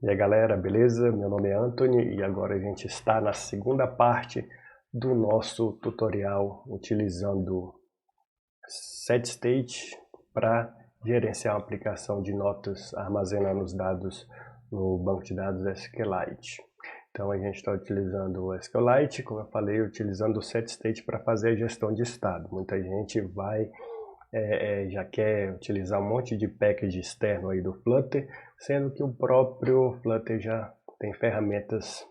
E aí galera, beleza? Meu nome é Anthony e agora a gente está na segunda parte do nosso tutorial utilizando SetState para gerenciar a aplicação de notas armazenando os dados no banco de dados SQLite. Então a gente está utilizando o SQLite, como eu falei, utilizando o SetState para fazer a gestão de estado. Muita gente já quer utilizar um monte de package externo aí do Flutter, sendo que o próprio Flutter já tem ferramentas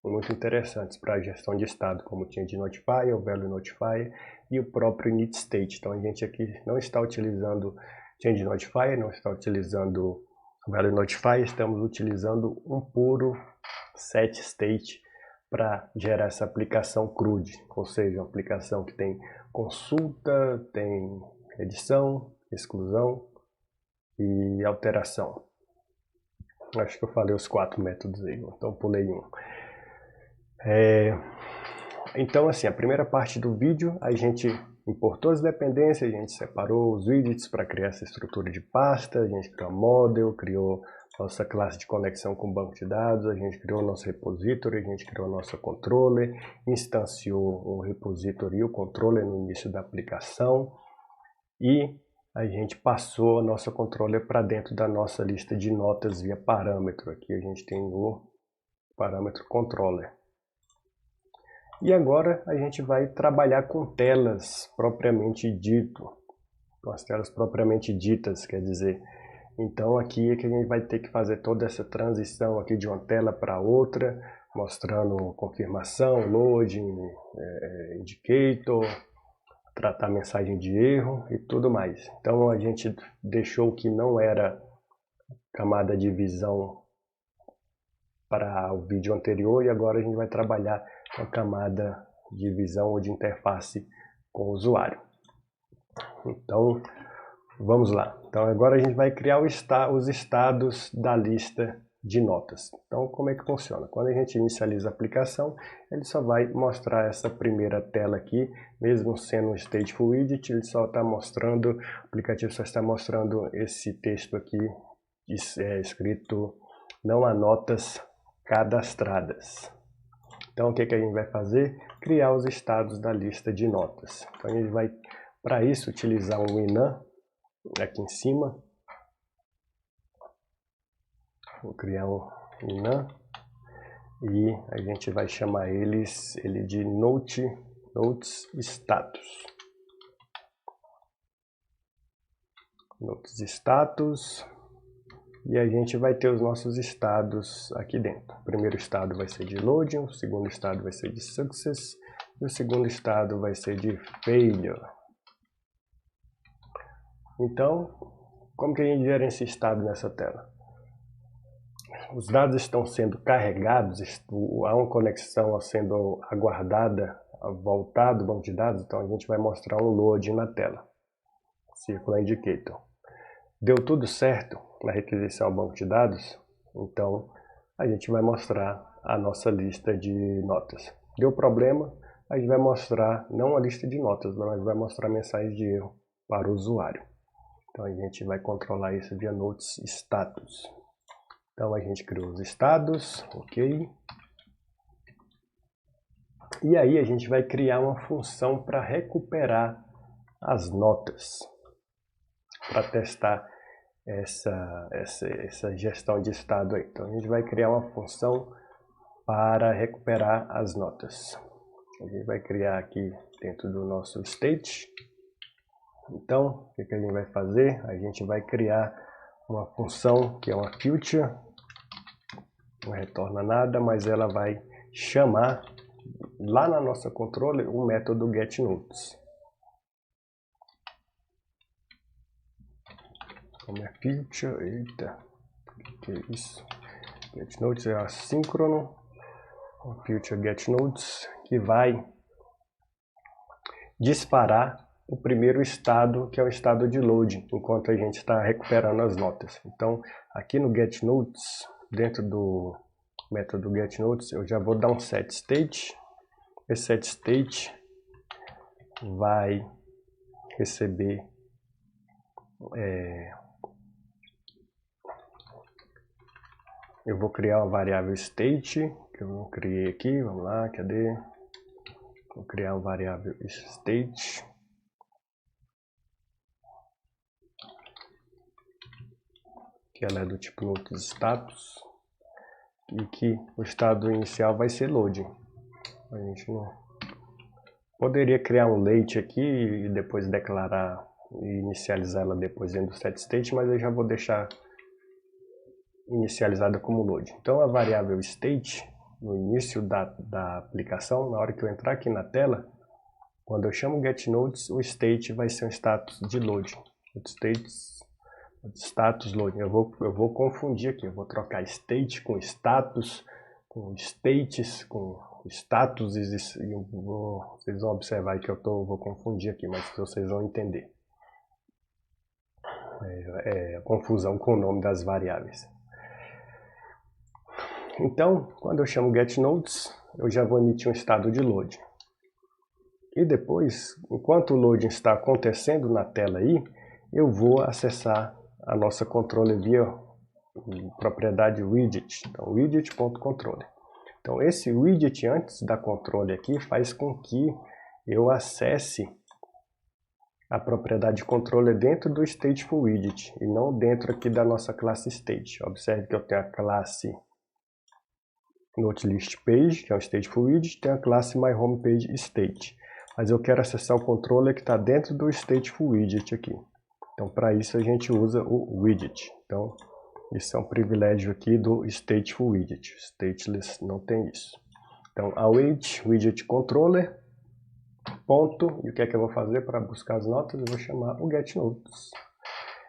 muito interessantes para a gestão de estado, como o Change Notifier, o Value Notifier e o próprio Init State. Então a gente aqui não está utilizando Change Notifier, não está utilizando o Value Notifier, estamos utilizando um puro SetState para gerar essa aplicação CRUD, ou seja, uma aplicação que tem consulta, tem edição, exclusão e alteração. Acho que eu falei os 4 métodos aí, então pulei um. Então assim, a primeira parte do vídeo a gente importou as dependências, a gente separou os widgets para criar essa estrutura de pasta, a gente criou model, criou nossa classe de conexão com o banco de dados, a gente criou nosso repository, a gente criou nossa controller, instanciou o repository e o controller no início da aplicação e a gente passou a nossa controller para dentro da nossa lista de notas via parâmetro. Aqui a gente tem o parâmetro controller. E agora a gente vai trabalhar com telas propriamente dito, com as telas propriamente ditas, quer dizer. Então aqui é que a gente vai ter que fazer toda essa transição aqui de uma tela para outra, mostrando confirmação, loading, indicator, tratar mensagem de erro e tudo mais. Então a gente deixou o que não era camada de visão para o vídeo anterior e agora a gente vai trabalhar com a camada de visão ou de interface com o usuário. Então vamos lá. Então agora a gente vai criar os estados da lista de notas. Então como é que funciona? Quando a gente inicializa a aplicação, ele só vai mostrar essa primeira tela aqui, mesmo sendo um stateful widget, ele só está mostrando, o aplicativo só está mostrando esse texto aqui escrito não há notas cadastradas. Então o que a gente vai fazer? Criar os estados da lista de notas. Então a gente vai, para isso, utilizar um enum aqui em cima. Vou criar um enum e a gente vai chamar ele de notes status. Notes status. E a gente vai ter os nossos estados aqui dentro. O primeiro estado vai ser de loading, o segundo estado vai ser de success e o segundo estado vai ser de failure. Então, como que a gente gera esse estado nessa tela? Os dados estão sendo carregados, há uma conexão sendo aguardada, voltada do banco de dados, então a gente vai mostrar um loading na tela. Circular indicator. Deu tudo certo na requisição ao banco de dados, então a gente vai mostrar a nossa lista de notas. Deu problema, a gente vai mostrar não a lista de notas, mas vai mostrar mensagem de erro para o usuário. Então a gente vai controlar isso via notes status. Então a gente criou os estados, ok? E aí a gente vai criar uma função para recuperar as notas, para testar essa gestão de estado aí. Então a gente vai criar uma função para recuperar as notas. A gente vai criar aqui dentro do nosso state. Então o que a gente vai fazer? A gente vai criar uma função que é uma future, não retorna nada, mas ela vai chamar lá na nossa controller o método getNotes. Como é feature, eita, que é isso? GetNotes é assíncrono, o feature getNotes que vai disparar o primeiro estado, que é o estado de loading, enquanto a gente está recuperando as notas. Então, aqui no getNotes, dentro do método getNotes, eu já vou dar um setState. Esse setState vai receber eu vou criar uma variável state, que eu não criei aqui, vamos lá, cadê? Vou criar uma variável state. Que ela é do tipo notes status. E que o estado inicial vai ser loading. A gente não poderia criar um late aqui e depois declarar e inicializar ela depois dentro do setState, mas eu já vou deixar inicializada como load. Então a variável state, no início da aplicação, na hora que eu entrar aqui na tela, quando eu chamo getNotes, o state vai ser um status de load. Status loading. Eu vou confundir aqui, eu vou trocar state com status, com states, com status, e vocês vão observar que eu vou confundir aqui, mas vocês vão entender. É confusão com o nome das variáveis. Então, quando eu chamo getNotes, eu já vou emitir um estado de load. E depois, enquanto o loading está acontecendo na tela aí, eu vou acessar a nossa controller via propriedade widget. Então, widget.controller. Então, esse widget antes da controller aqui faz com que eu acesse a propriedade controller dentro do stateful widget e não dentro aqui da nossa classe state. Observe que eu tenho a classe noteListPage, que é o stateful widget, tem a classe myHomePageState. Mas eu quero acessar o controller que está dentro do stateful widget aqui. Então, para isso a gente usa o widget. Então, isso é um privilégio aqui do stateful widget. Stateless não tem isso. Então, await widget controller, ponto. E o que é que eu vou fazer para buscar as notas? Eu vou chamar o getNotes.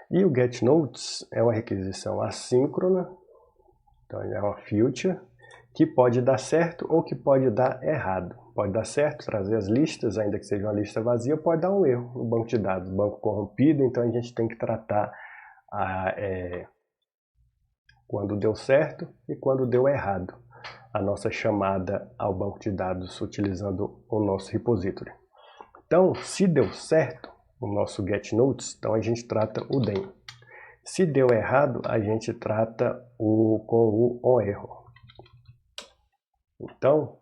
E o getNotes é uma requisição assíncrona. Então, ele é uma feature que pode dar certo ou que pode dar errado. Pode dar certo, trazer as listas, ainda que seja uma lista vazia, pode dar um erro no banco de dados, banco corrompido, então a gente tem que tratar quando deu certo e quando deu errado a nossa chamada ao banco de dados utilizando o nosso repository. Então, se deu certo o nosso getNotes, então a gente trata o DEM. Se deu errado, a gente trata com o onError. Então,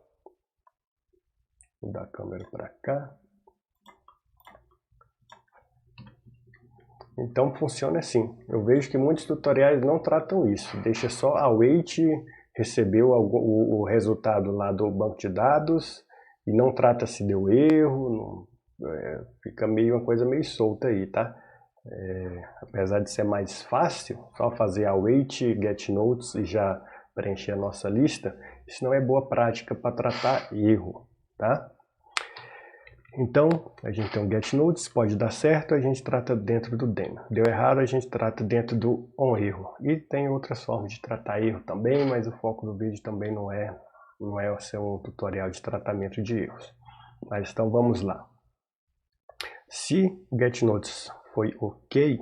vou dar a câmera para cá. Então funciona assim. Eu vejo que muitos tutoriais não tratam isso. Deixa só await receber o resultado lá do banco de dados e não trata se deu erro. Fica uma coisa meio solta aí, tá? Apesar de ser mais fácil, só fazer await getNotes e já preencher a nossa lista, isso não é boa prática para tratar erro, tá? Então, a gente tem um getNotes, pode dar certo, a gente trata dentro do DEM. Deu errado, a gente trata dentro do onError. E tem outras formas de tratar erro também, mas o foco do vídeo também não é ser um tutorial de tratamento de erros. Mas então vamos lá. Se getNotes foi ok,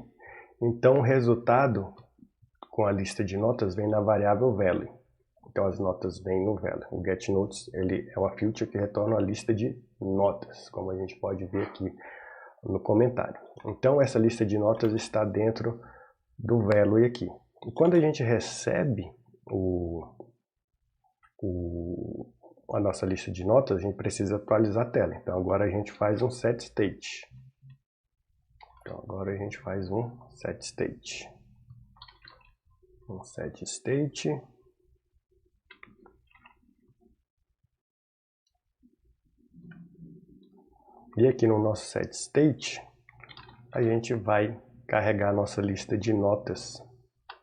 então o resultado com a lista de notas vem na variável value. Então as notas vêm no value. O getNotes ele é uma feature que retorna a lista de notas, como a gente pode ver aqui no comentário. Então essa lista de notas está dentro do value aqui. E quando a gente recebe a nossa lista de notas, a gente precisa atualizar a tela. Então agora a gente faz um setState. Então agora a gente faz um setState. Um setState. E aqui no nosso setState, a gente vai carregar a nossa lista de notas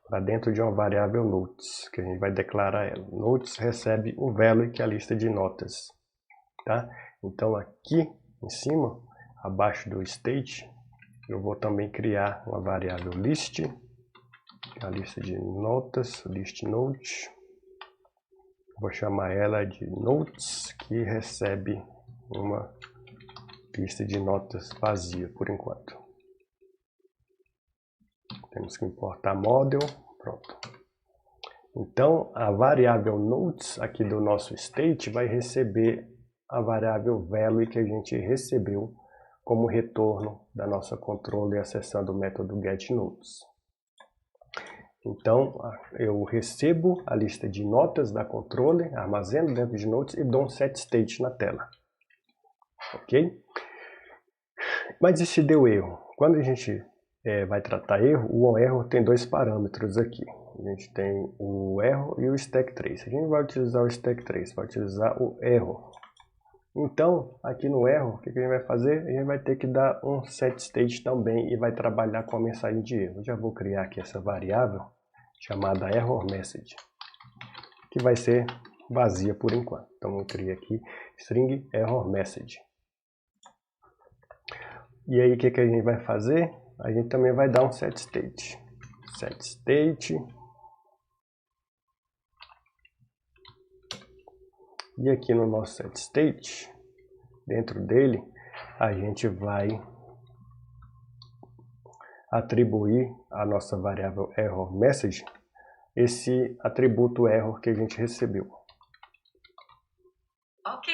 para dentro de uma variável notes, que a gente vai declarar ela. Notes recebe o value que é a lista de notas, tá? Então aqui em cima, abaixo do state, eu vou também criar uma variável list, a lista de notas, listNote. Vou chamar ela de notes, que recebe uma lista de notas vazia por enquanto. Temos que importar model, pronto. Então a variável notes aqui do nosso state vai receber a variável value que a gente recebeu como retorno da nossa controller acessando o método getNotes. Então, eu recebo a lista de notas da controller, armazeno dentro de notes e dou um setState na tela. Ok? Mas e se deu erro? Quando a gente vai tratar erro, o onError tem dois parâmetros aqui. A gente tem o error e o stack trace. A gente vai utilizar o stack trace, vai utilizar o error. Então, aqui no error, o que a gente vai fazer? A gente vai ter que dar um setState também e vai trabalhar com a mensagem de erro. Eu já vou criar aqui essa variável chamada errorMessage, que vai ser vazia por enquanto. Então, eu criei aqui string errorMessage. E aí, o que a gente vai fazer? A gente também vai dar um setState. setState. E aqui no nosso setState, dentro dele, a gente vai atribuir à nossa variável errorMessage esse atributo error que a gente recebeu. Ok,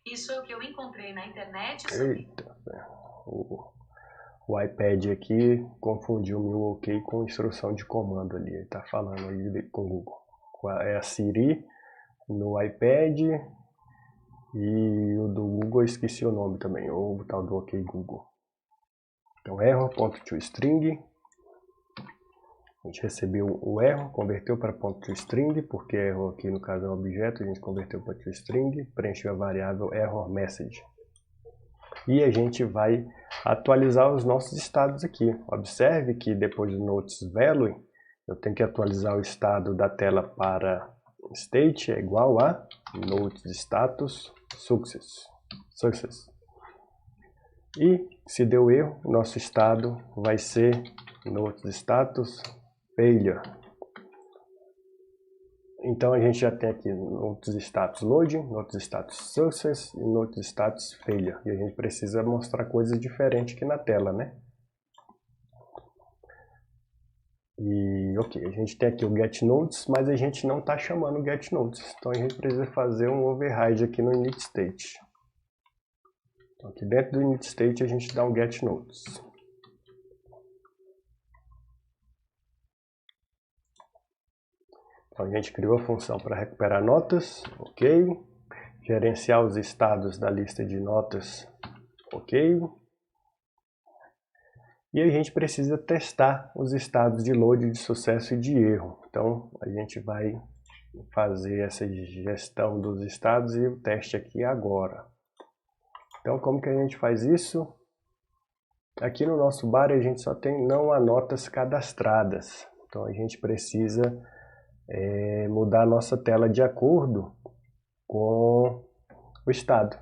isso é o que eu encontrei na internet. Eita, o iPad aqui confundiu o meu OK com instrução de comando ali. Ele está falando aí com o Google. É a Siri no iPad e o do Google eu esqueci o nome também, ou o tal do OK Google. Então error.toString, a gente recebeu o error, converteu para .toString, porque error aqui no caso é um objeto, a gente converteu para toString, preencheu a variável errorMessage. E a gente vai atualizar os nossos estados aqui. Observe que depois do noticeValue, eu tenho que atualizar o estado da tela para state é igual a noticeStatus success. E se deu erro, nosso estado vai ser noticeStatus failure. Então a gente já tem aqui noticeStatus loading, noticeStatus success e noticeStatus failure. E a gente precisa mostrar coisas diferentes aqui na tela, né? E ok, a gente tem aqui o getNotes, mas a gente não está chamando o getNotes. Então a gente precisa fazer um override aqui no initState. Então aqui dentro do initState a gente dá um getNotes. Então a gente criou a função para recuperar notas, ok. Gerenciar os estados da lista de notas, ok. E a gente precisa testar os estados de load, de sucesso e de erro. Então a gente vai fazer essa gestão dos estados e o teste aqui agora. Então como que a gente faz isso? Aqui no nosso bar a gente só tem não há notas cadastradas. Então a gente precisa mudar a nossa tela de acordo com o estado.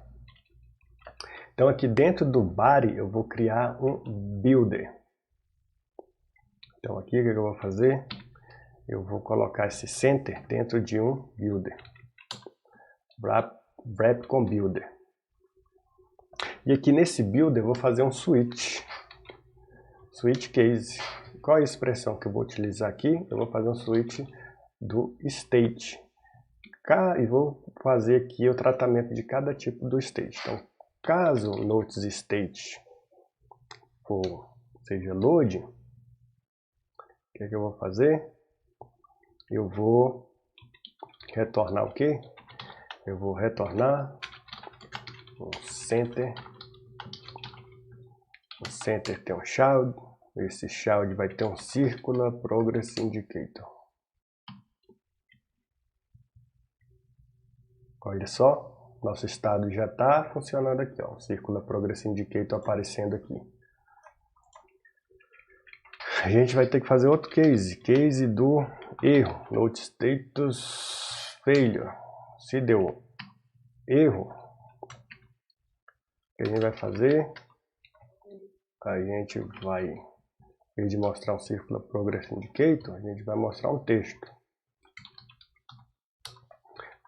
Então aqui dentro do body eu vou criar um builder. Então aqui o que eu vou fazer? Eu vou colocar esse center dentro de um builder. Wrap com builder. E aqui nesse builder eu vou fazer um switch. Switch case. Qual é a expressão que eu vou utilizar aqui? Eu vou fazer um switch do state. E vou fazer aqui o tratamento de cada tipo do state. Então, caso o noticeState seja load, o que eu vou fazer? Eu vou retornar o quê? Eu vou retornar um center. O center tem um child. Esse child vai ter um circular progress indicator. Olha só, nosso estado já está funcionando aqui, ó, o circular progress indicator aparecendo aqui. A gente vai ter que fazer outro case do erro, noticeStatus failure. Se deu erro, o que a gente vai fazer? A gente vai, em vez de mostrar um circular progress indicator, a gente vai mostrar um texto.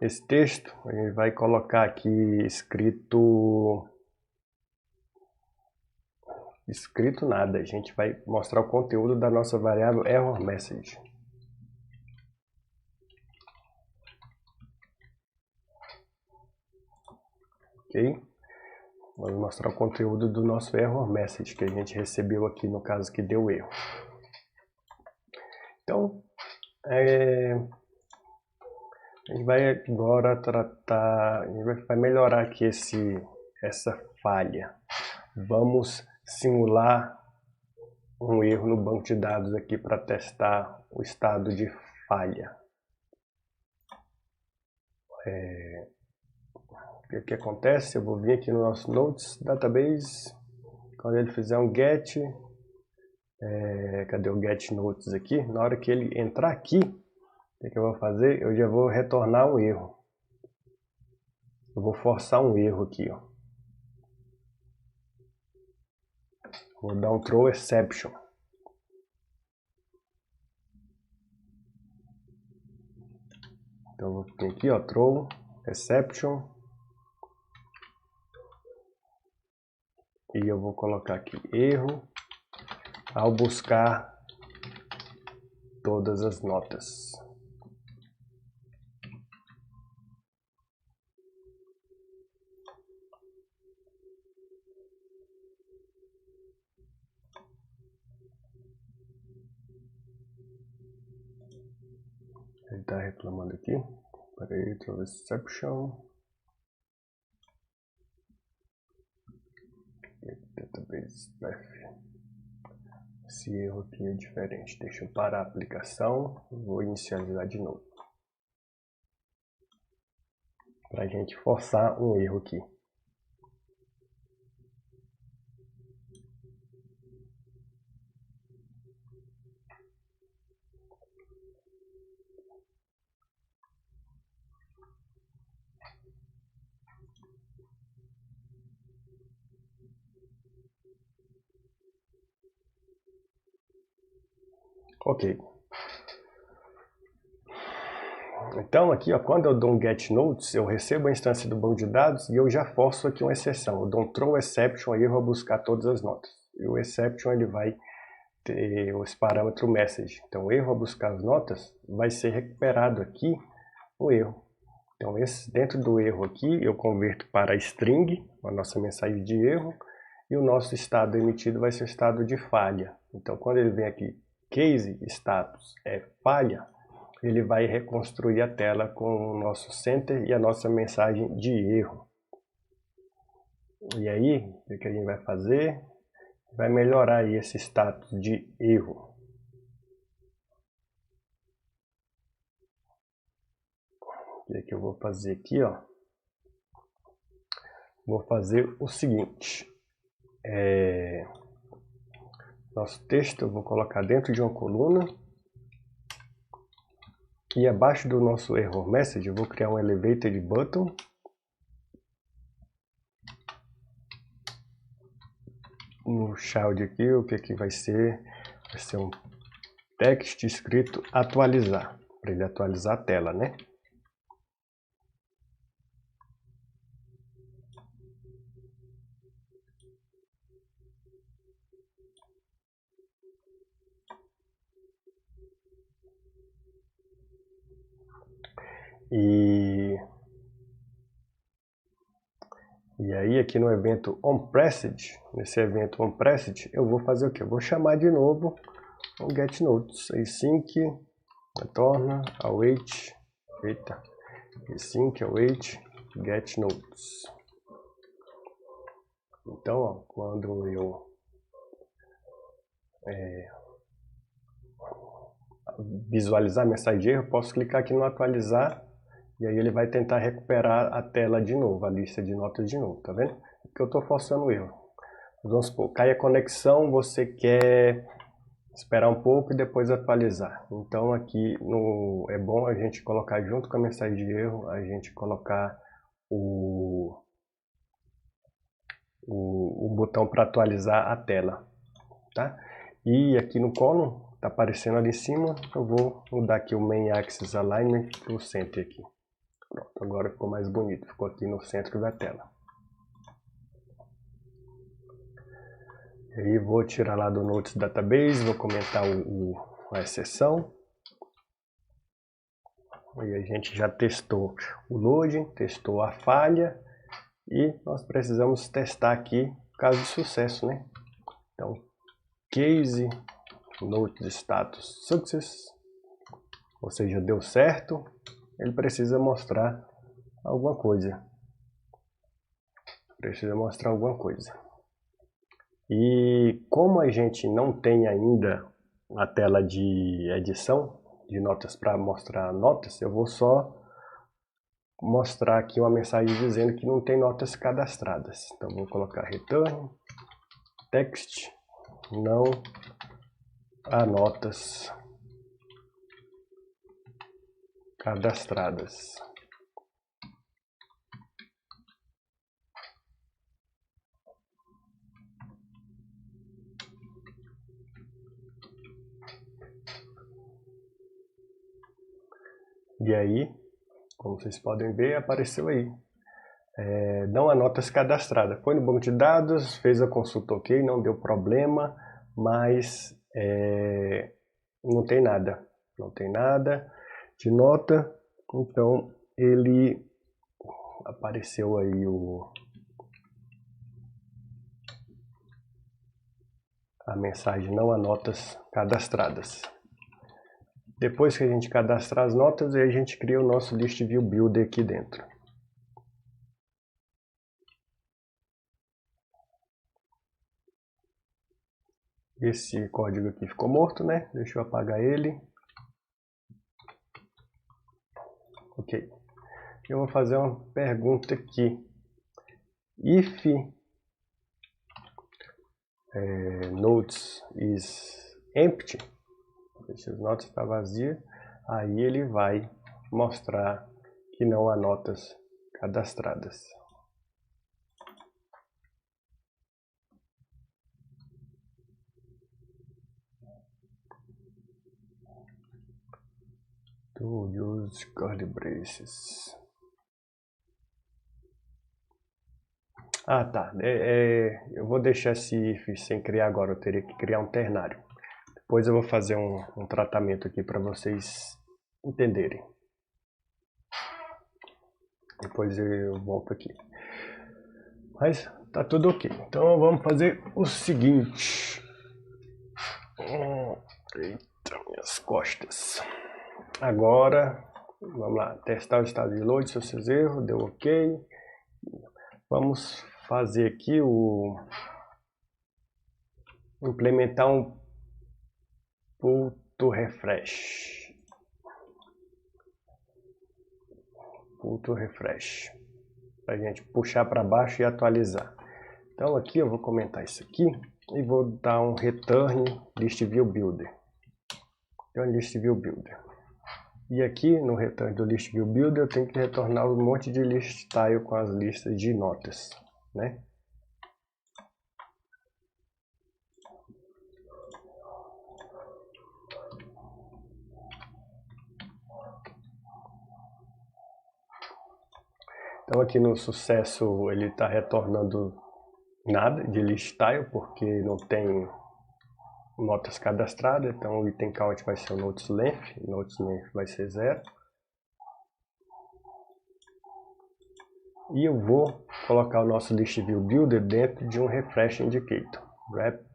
Esse texto a gente vai colocar aqui escrito nada, a gente vai mostrar o conteúdo da nossa variável errorMessage. Ok? Vamos mostrar o conteúdo do nosso errorMessage que a gente recebeu aqui no caso que deu erro. Então, A gente vai agora tratar, a gente vai melhorar aqui essa falha. Vamos simular um erro no banco de dados aqui para testar o estado de falha. O que acontece? Eu vou vir aqui no nosso Notes Database, quando ele fizer um get, cadê o get notes aqui? Na hora que ele entrar aqui, o que eu vou fazer? Eu já vou retornar um erro. Eu vou forçar um erro aqui, ó. Vou dar um throw exception. Então eu vou vir aqui, ó, throw exception. E eu vou colocar aqui erro ao buscar todas as notas. Ele está reclamando aqui. Peraí, throw exception. Database F. Esse erro aqui é diferente. Deixa eu parar a aplicação. Vou inicializar de novo. Para a gente forçar um erro aqui. Ok. Então aqui, ó, quando eu dou um get notes, eu recebo a instância do banco de dados e eu já forço aqui uma exceção. Eu dou um throw exception, aí eu vou buscar todas as notas. E o exception ele vai ter esse parâmetro message. Então o erro a buscar as notas vai ser recuperado aqui o erro. Então dentro do erro aqui eu converto para string, a nossa mensagem de erro, e o nosso estado emitido vai ser o estado de falha. Então quando ele vem aqui, case status é falha, ele vai reconstruir a tela com o nosso center e a nossa mensagem de erro. E aí, o que a gente vai fazer? Vai melhorar aí esse status de erro. E aqui eu vou fazer aqui, ó. Vou fazer o seguinte. Nosso texto eu vou colocar dentro de uma coluna. E abaixo do nosso error message eu vou criar um elevated button. No child aqui, o que vai ser? Vai ser um text escrito atualizar, para ele atualizar a tela, né? E aí aqui no evento onPressed, nesse evento onPressed, eu vou fazer o que? Eu vou chamar de novo o getNotes, async, retorna, await, async, await, getNotes. Então, ó, quando eu visualizar a mensagem de erro, eu posso clicar aqui no atualizar, e aí ele vai tentar recuperar a tela de novo, a lista de notas de novo, tá vendo? Porque eu estou forçando o erro. Vamos supor, cai a conexão, você quer esperar um pouco e depois atualizar. Então aqui é bom a gente colocar junto com a mensagem de erro, a gente colocar o botão para atualizar a tela, tá? E aqui no column, tá aparecendo ali em cima, eu vou mudar aqui o main axis alignment para o center aqui. Pronto, agora ficou mais bonito, ficou aqui no centro da tela. E aí vou tirar lá do Notes Database, vou comentar a exceção. E a gente já testou o loading, testou a falha e nós precisamos testar aqui caso de sucesso, né? Então, case note status success. ou seja, deu certo, ele precisa mostrar alguma coisa. E como a gente não tem ainda a tela de edição de notas para mostrar notas, eu vou só mostrar aqui uma mensagem dizendo que não tem notas cadastradas. Então vou colocar return text não há notas cadastradas. E aí, como vocês podem ver, apareceu aí. Não há notas cadastradas. Foi no banco de dados, fez a consulta ok, não deu problema, mas não tem nada. Não tem nada de nota, então ele apareceu aí a mensagem não há notas cadastradas. Depois que a gente cadastrar as notas, aí a gente cria o nosso List View Builder aqui dentro. Esse código aqui ficou morto, né? Deixa eu apagar ele. Ok. Eu vou fazer uma pergunta aqui. If notes is empty, se as notas está vazia, aí ele vai mostrar que não há notas cadastradas. To use curly braces. Ah, tá. Eu vou deixar esse if sem criar agora, eu teria que criar um ternário. Depois eu vou fazer um tratamento aqui para vocês entenderem. Depois eu volto aqui. Mas tá tudo ok. Então vamos fazer o seguinte. Eita, minhas costas. Agora, vamos lá, testar o estado de load, seus erros, deu ok. Vamos fazer aqui implementar um pull to refresh. Para a gente puxar para baixo e atualizar. Então aqui eu vou comentar isso aqui e vou dar um return list view builder. Então list view builder. E aqui no return do list view builder eu tenho que retornar um monte de list style com as listas de notas, né? Então aqui no sucesso ele está retornando nada de list style porque não tem notas cadastradas, então o item count vai ser o notes length vai ser 0. E eu vou colocar o nosso list view builder dentro de um refresh indicator, wrap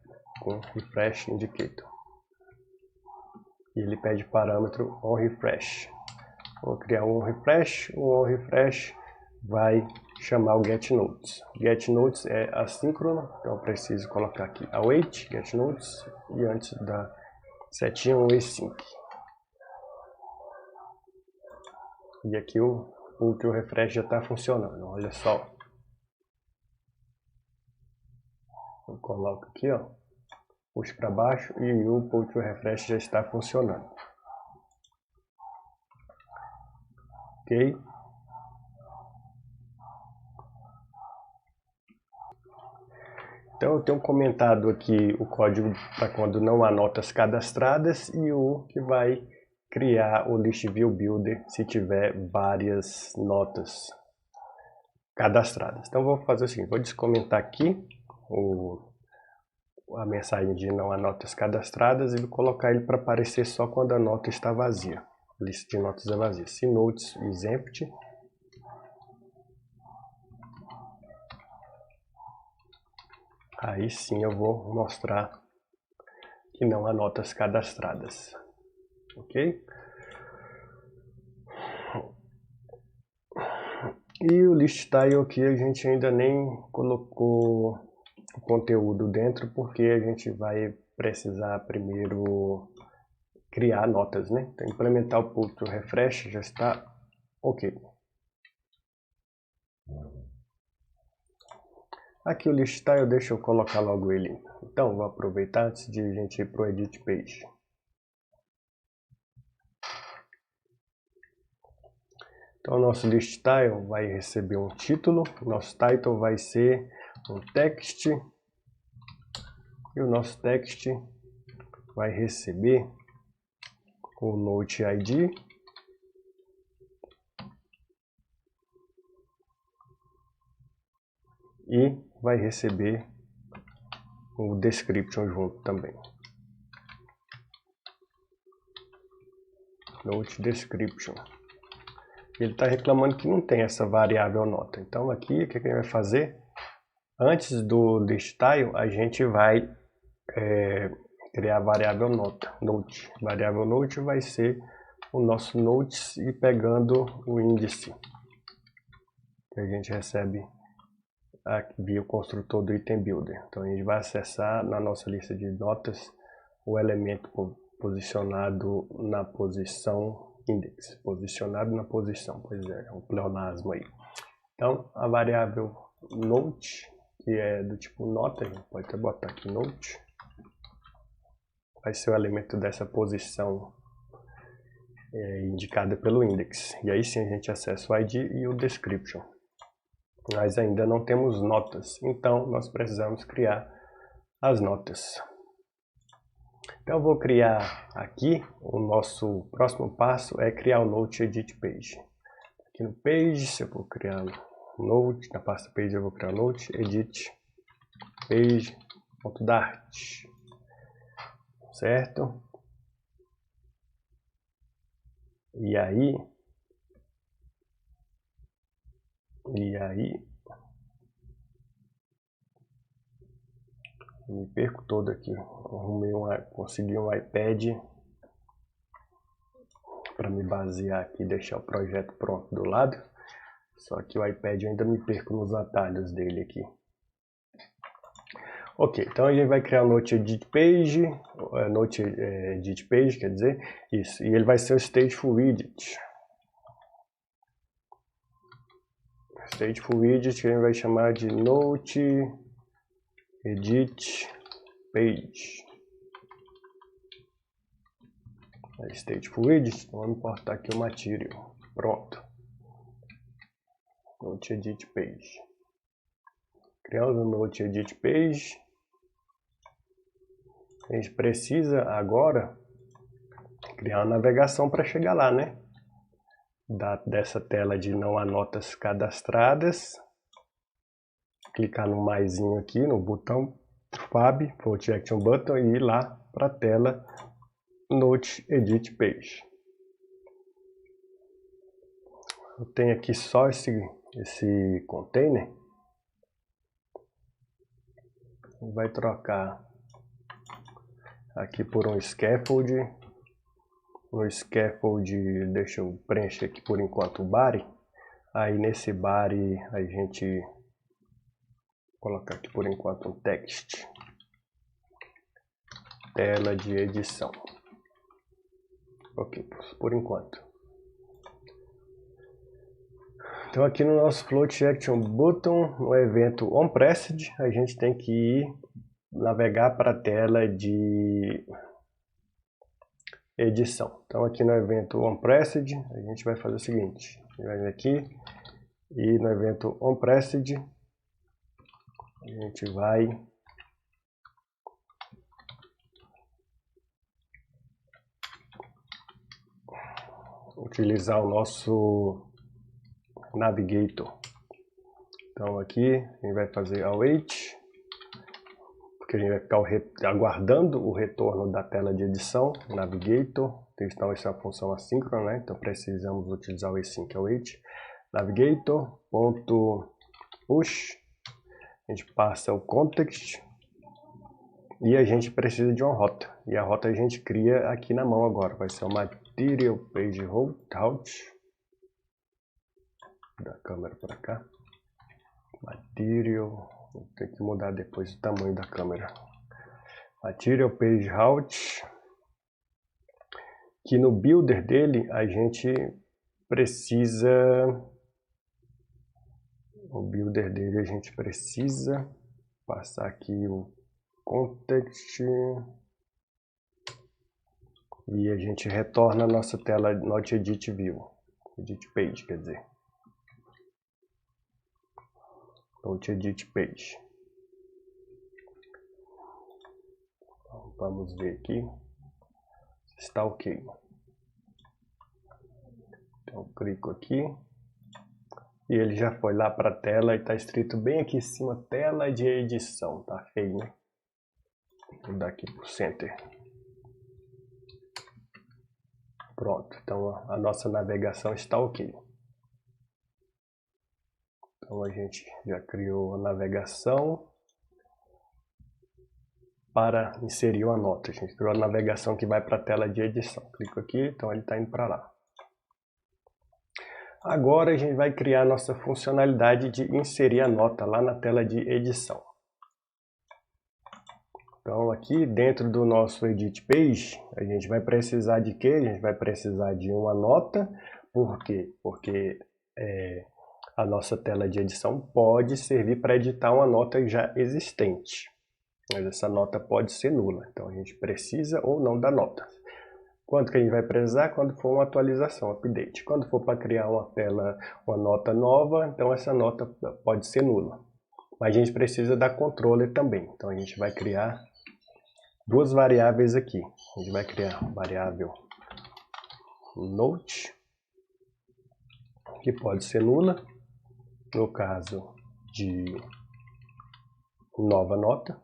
com refresh indicator. E ele pede parâmetro onRefresh. Vou criar um refresh, o onRefresh vai chamar o getNotes. GetNotes é assíncrono, então eu preciso colocar aqui await getNotes e antes da setinha um async. E aqui o refresh já está funcionando, olha só. Eu coloco aqui, ó, puxo para baixo e o pull to refresh já está funcionando. Ok? Então eu tenho comentado aqui o código para quando não há notas cadastradas e o que vai criar o list view builder se tiver várias notas cadastradas. Então vou fazer o seguinte, vou descomentar aqui a mensagem de não há notas cadastradas e vou colocar ele para aparecer só quando a nota está vazia. A lista de notas é vazia. Se notes is empty, aí sim eu vou mostrar que não há notas cadastradas. Ok? E o list style aqui a gente ainda nem colocou o conteúdo dentro, porque a gente vai precisar primeiro criar notas, né? Então, implementar o put refresh já está ok. Aqui o list style, deixa eu colocar logo ele. Então, vou aproveitar antes de a gente ir para o edit page. Então, o nosso list style vai receber um título, nosso title vai ser um text, e o nosso text vai receber o Note ID e vai receber o description junto também. Note description. Ele está reclamando que não tem essa variável nota. Então aqui o que a gente vai fazer? Antes do list style a gente vai criar a variável nota, note. Variável note vai ser o nosso notes e pegando o índice que a gente recebe via o construtor do item builder. Então a gente vai acessar na nossa lista de notas o elemento posicionado na posição index, posicionado na posição, pois é um pleonasmo aí. Então a variável note, que é do tipo nota, a gente pode até botar aqui note, vai ser o elemento dessa posição indicada pelo index. E aí sim a gente acessa o ID e o description. Mas ainda não temos notas, então nós precisamos criar as notas. Então eu vou criar aqui, o nosso próximo passo é criar o Note Edit Page. Aqui no Page eu vou criar Note, na pasta Page eu vou criar Note Edit Page.dart, certo? E aí me perco todo aqui. Consegui um iPad para me basear aqui e deixar o projeto pronto do lado. Só que o iPad eu ainda me perco nos atalhos dele aqui. Ok, então a gente vai criar o Note Edit Page, Edit Page, quer dizer, isso. E ele vai ser o Stateful Widget. Stateful Widget que a gente vai chamar de Note Edit Page. Stateful Widget, então vamos importar aqui o material. Pronto. Note Edit Page. Criamos o Note Edit Page. A gente precisa agora criar uma navegação para chegar lá, né? Dessa tela de não há notas cadastradas. Clicar no maisinho aqui, no botão Fab, Float Action Button, e ir lá para a tela Note Edit Page. Eu tenho aqui só esse container. Vai trocar aqui por um scaffold. No scaffold, deixa eu preencher aqui por enquanto o body. Aí nesse body a gente colocar aqui por enquanto um text. Tela de edição. Ok, por enquanto. Então aqui no nosso Float Action Button, no evento OnPressed, a gente tem que ir navegar para a tela de edição. Então aqui no evento OnPressed, a gente vai fazer o seguinte. A gente vai vir aqui e no evento OnPressed, a gente vai utilizar o nosso Navigator. Então aqui a gente vai fazer await, porque a gente vai ficar aguardando o retorno da tela de edição, Navigator. Então essa é uma função assíncrona, né? Então precisamos utilizar o async await. Navigator.push, a gente passa o context e a gente precisa de uma rota. E a rota a gente cria aqui na mão agora, vai ser o material page route. da câmera para cá. Material, vou ter que mudar depois o tamanho da câmera. Material Page Route, que no builder dele a gente precisa, passar aqui o context e a gente retorna a nossa tela Not Edit View, Edit Page, quer dizer. Not Edit Page. Então, vamos ver aqui. Está ok. Então, eu clico aqui. E ele já foi lá para a tela e está escrito bem aqui em cima, tela de edição. Tá feio, né? Vou dar aqui para o Center. Pronto. Então, a nossa navegação está ok. Então, a gente já criou a navegação para inserir uma nota. A gente criou a navegação que vai para a tela de edição. Clico aqui, então ele está indo para lá. Agora a gente vai criar a nossa funcionalidade de inserir a nota lá na tela de edição. Então aqui dentro do nosso Edit Page, a gente vai precisar de quê? A gente vai precisar de uma nota. Por quê? Porque a nossa tela de edição pode servir para editar uma nota já existente. Mas essa nota pode ser nula. Então a gente precisa ou não da nota. Quando que a gente vai precisar? Quando for uma atualização, update. Quando for para criar uma tela, uma nota nova, então essa nota pode ser nula. Mas a gente precisa da controller também. Então a gente vai criar duas variáveis aqui. A gente vai criar a variável note, que pode ser nula, no caso de nova nota,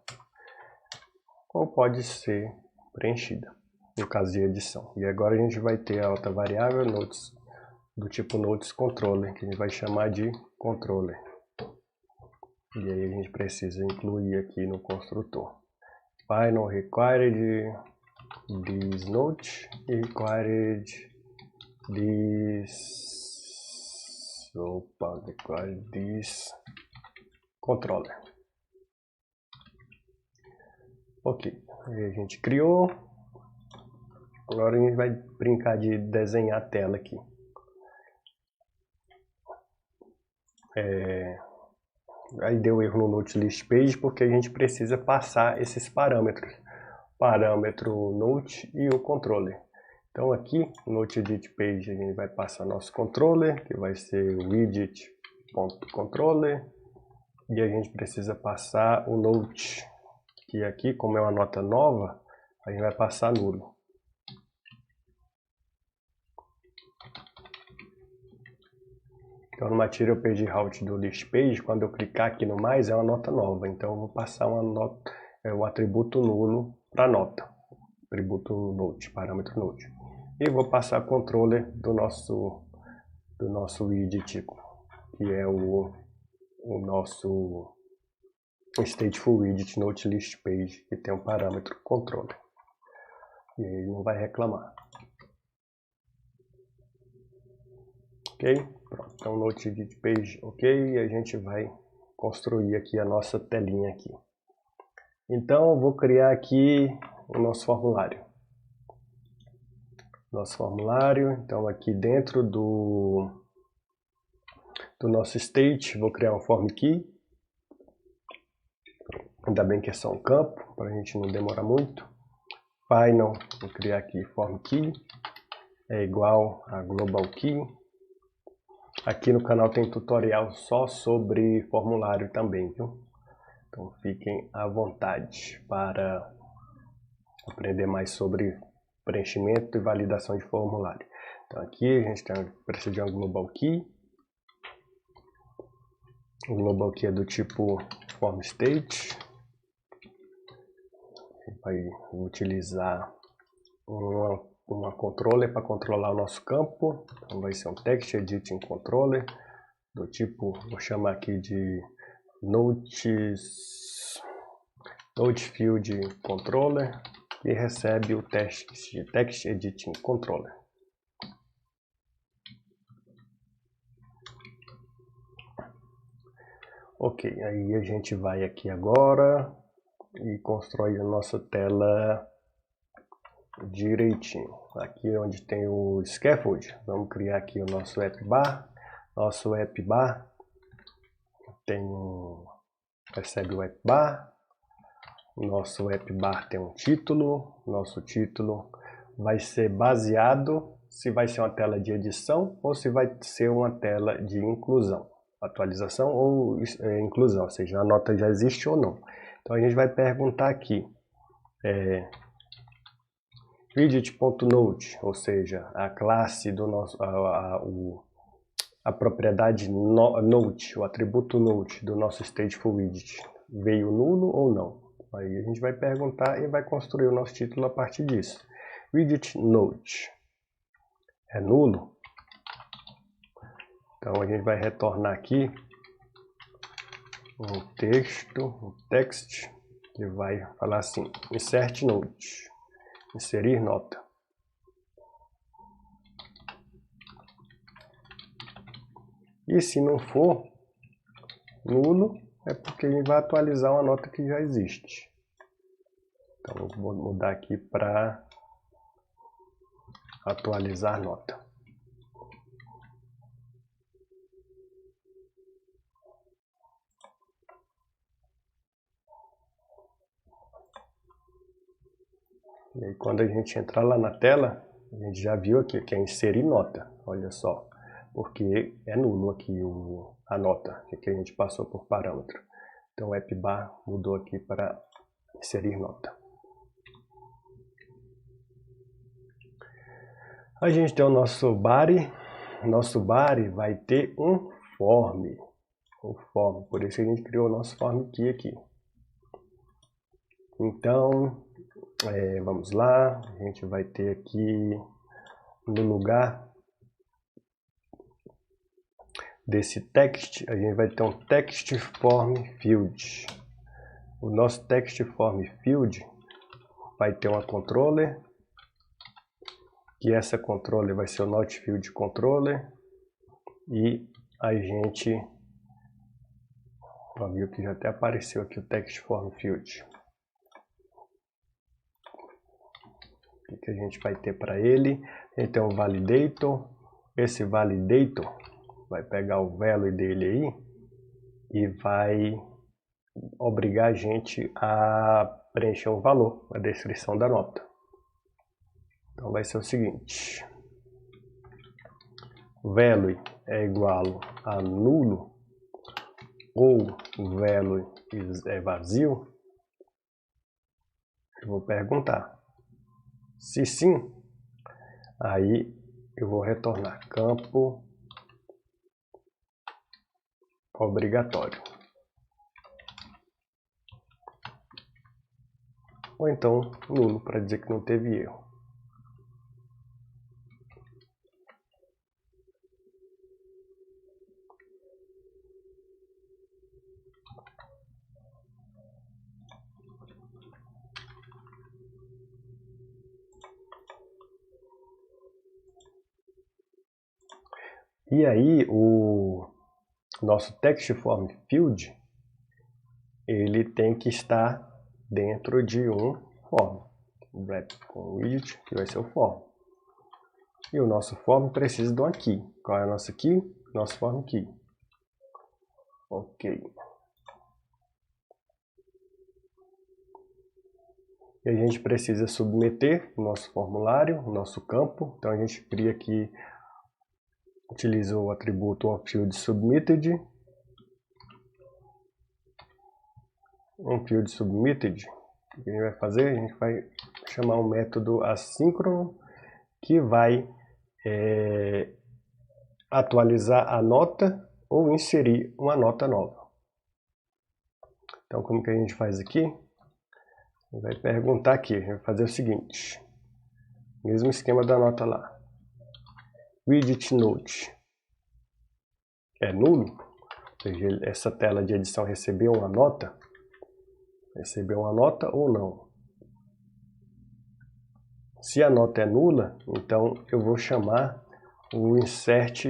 ou pode ser preenchida, no caso de edição. E agora a gente vai ter a outra variável notes do tipo notes controller, que a gente vai chamar de controller. E aí a gente precisa incluir aqui no construtor final required this note e required this controller. Ok, aí a gente criou. Agora a gente vai brincar de desenhar a tela aqui. Aí deu erro no Note List Page porque a gente precisa passar esses parâmetros. Parâmetro Note e o controller. Então aqui no Note Edit Page a gente vai passar nosso controller, que vai ser widget.controller. E a gente precisa passar o Note, que aqui, como é uma nota nova, a gente vai passar nulo. Então no Material Page Route do List Page, quando eu clicar aqui no mais, é uma nota nova. Então eu vou passar uma nota, o atributo nulo para a nota. Atributo Note, parâmetro Note. E vou passar controller do nosso widget, que é o nosso Stateful Widget Note List Page, que tem um parâmetro controller. E ele não vai reclamar. Ok? Pronto. Então, Note Edit Page, ok. E a gente vai construir aqui a nossa telinha aqui. Então, eu vou criar aqui o nosso formulário. Então aqui dentro do nosso state, vou criar um form key. Ainda bem que é só um campo, para a gente não demorar muito. Final, vou criar aqui form key, é igual a global key. Aqui no canal tem tutorial só sobre formulário também, viu? Então fiquem à vontade para aprender mais sobre preenchimento e validação de formulário. Então aqui a gente precisa de uma global key. O global key é do tipo form state. Vai utilizar uma controller para controlar o nosso campo. Então vai ser um text editing controller do tipo, vou chamar aqui de Note Field Controller, e recebe o text editing controller. Ok, aí a gente vai aqui agora e constrói a nossa tela direitinho. Aqui onde tem o scaffold, vamos criar aqui o nosso app bar. Nosso app bar recebe o app bar. Nosso app bar tem um título. Nosso título vai ser baseado se vai ser uma tela de edição ou se vai ser uma tela de inclusão, atualização ou inclusão, ou seja, a nota já existe ou não. Então a gente vai perguntar aqui widget.node, ou seja, a classe do nosso, a propriedade node, o atributo node do nosso stateful widget veio nulo ou não. Aí a gente vai perguntar e vai construir o nosso título a partir disso. Widget node é nulo, então a gente vai retornar aqui um texto, um text, que vai falar assim, insert node, inserir nota. E se não for nulo, é porque a gente vai atualizar uma nota que já existe. Então eu vou mudar aqui para atualizar nota. E aí, quando a gente entrar lá na tela, a gente já viu aqui que é inserir nota. Olha só, porque é nulo aqui a nota que a gente passou por parâmetro. Então o app bar mudou aqui para inserir nota. A gente tem o nosso body. Nosso body vai ter um form. Por isso que a gente criou o nosso form key aqui. Então, vamos lá. A gente vai ter aqui no lugar desse text, a gente vai ter um text form field. O nosso text form field vai ter uma controller, que essa controller vai ser o not field controller, e a gente viu que já até apareceu aqui o text form field. O que a gente vai ter para ele? A gente tem um validator. Esse validator vai pegar o value dele aí e vai obrigar a gente a preencher um valor, a descrição da nota. Então vai ser o seguinte: value é igual a nulo ou value é vazio. Eu vou perguntar. Se sim, aí eu vou retornar campo obrigatório. Ou então nulo, para dizer que não teve erro. E aí o nosso text form field, ele tem que estar dentro de um form. Wrap com widget, que vai ser o form. E o nosso form precisa de uma key. Qual é a nossa key? Nosso form key. Ok. E a gente precisa submeter o nosso formulário, o nosso campo. Então a gente cria aqui, utiliza o atributo onFieldSubmitted. OnFieldSubmitted. O que a gente vai fazer? A gente vai chamar um método assíncrono que vai atualizar a nota ou inserir uma nota nova. Então, como que a gente faz aqui? A gente vai perguntar aqui, a gente vai fazer o seguinte, mesmo esquema da nota lá. Widget node é nulo, ou seja, essa tela de edição recebeu uma nota ou não. Se a nota é nula, então eu vou chamar o insert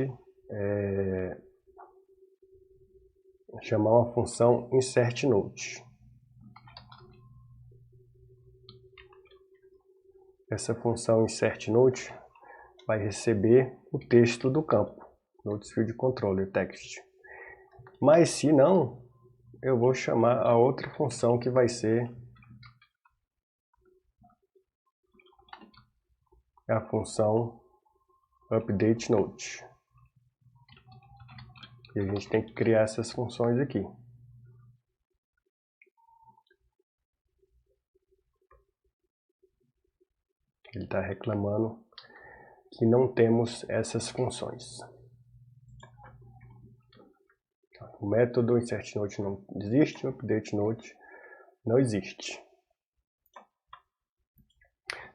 chamar uma função insertNote. Essa função insertNote vai receber o texto do campo, Notice Field Controller Text. Mas se não, eu vou chamar a outra função que vai ser a função updateNote. E a gente tem que criar essas funções aqui. Ele está reclamando que não temos essas funções. O método insertNote não existe, o updateNote não existe.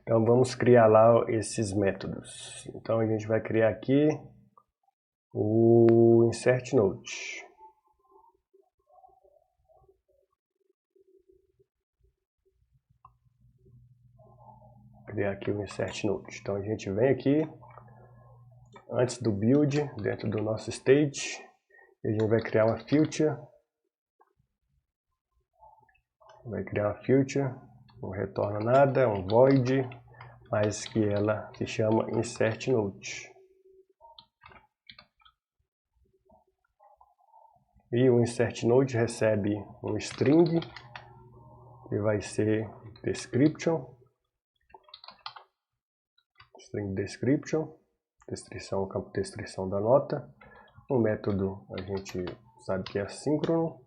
Então vamos criar lá esses métodos. Então a gente vai criar aqui o insertNote. Criar aqui o insertNote. Então a gente vem aqui antes do build, dentro do nosso state, e a gente vai criar uma feature. Vai criar uma feature, não retorna nada, um void, mas que ela se chama insertNote. E o insertNote recebe um string, que vai ser description. String description, descrição, campo de descrição da nota. O método a gente sabe que é assíncrono.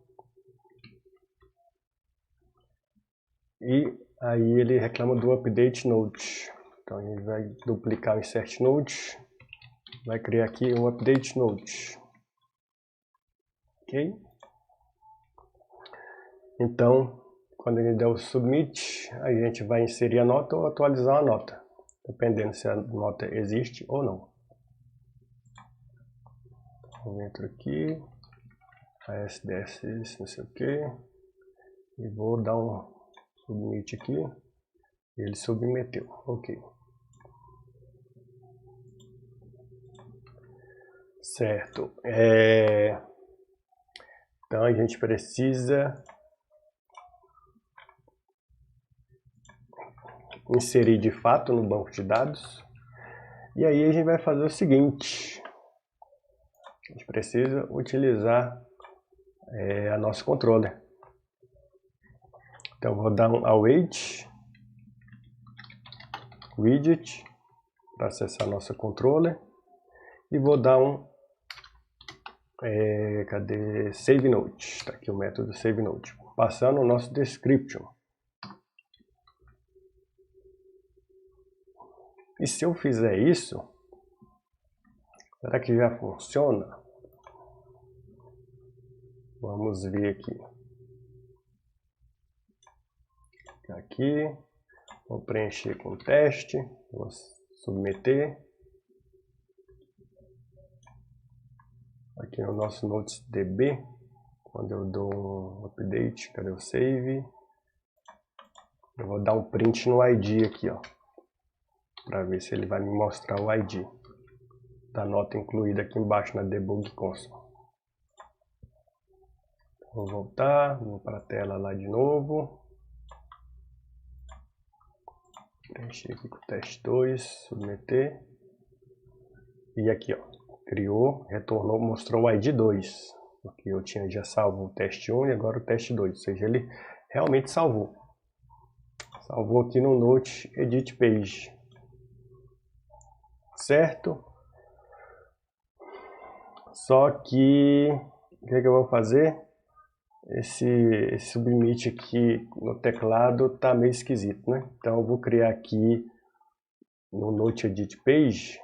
E aí ele reclama do updateNote. Então a gente vai duplicar o insertNote, vai criar aqui um updateNote. Ok? Então, quando ele der o submit, a gente vai inserir a nota ou atualizar a nota, dependendo se a nota existe ou não. Eu entro aqui, ASDS, não sei o que, e vou dar um submit aqui. Ele submeteu, ok. Certo. Então a gente precisa inserir de fato no banco de dados. E aí a gente vai fazer o seguinte. A gente precisa utilizar a nosso controller. Então vou dar um await widget para acessar nosso controller. E vou dar um cadê? SaveNote. Está aqui o método SaveNote. Passando o nosso description. E se eu fizer isso, será que já funciona? Vamos ver aqui. Aqui, vou preencher com teste, vou submeter. Aqui no nosso NotesDB, quando eu dou um update, cadê o save? Eu vou dar um print no ID aqui, ó, para ver se ele vai me mostrar o ID da nota incluída aqui embaixo na debug console. Vou voltar, vou para a tela lá de novo. Preencher aqui com o teste 2, submeter. E aqui, ó, criou, retornou, mostrou o ID 2. Porque eu tinha já salvo o teste 1 e agora o teste 2. Ou seja, ele realmente salvou. Salvou aqui no Note Edit Page. Certo? Só que, o que eu vou fazer? Esse submit aqui no teclado tá meio esquisito, né? Então eu vou criar aqui no Note Edit Page,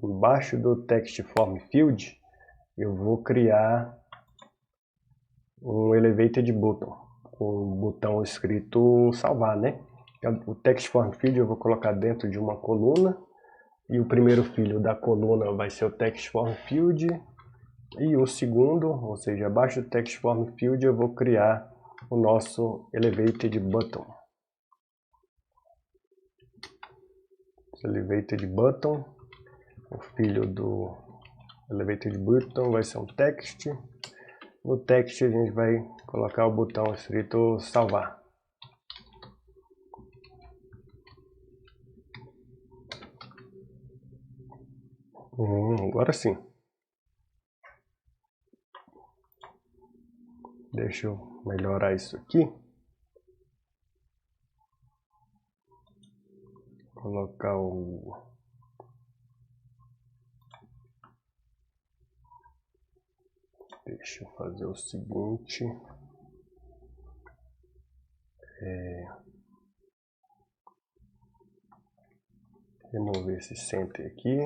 embaixo do Text Form Field, eu vou criar um Elevated Button, com um botão escrito salvar, né? O Text Form Field eu vou colocar dentro de uma coluna, e o primeiro filho da coluna vai ser o Text Form Field, e o segundo, ou seja, abaixo do Text Form Field, eu vou criar o nosso Elevated Button. Elevated Button, o filho do Elevated Button vai ser um text. No text a gente vai colocar o botão escrito salvar. Agora sim. Deixa eu melhorar isso aqui. Colocar o... Deixa eu fazer o seguinte. Remover esse center aqui.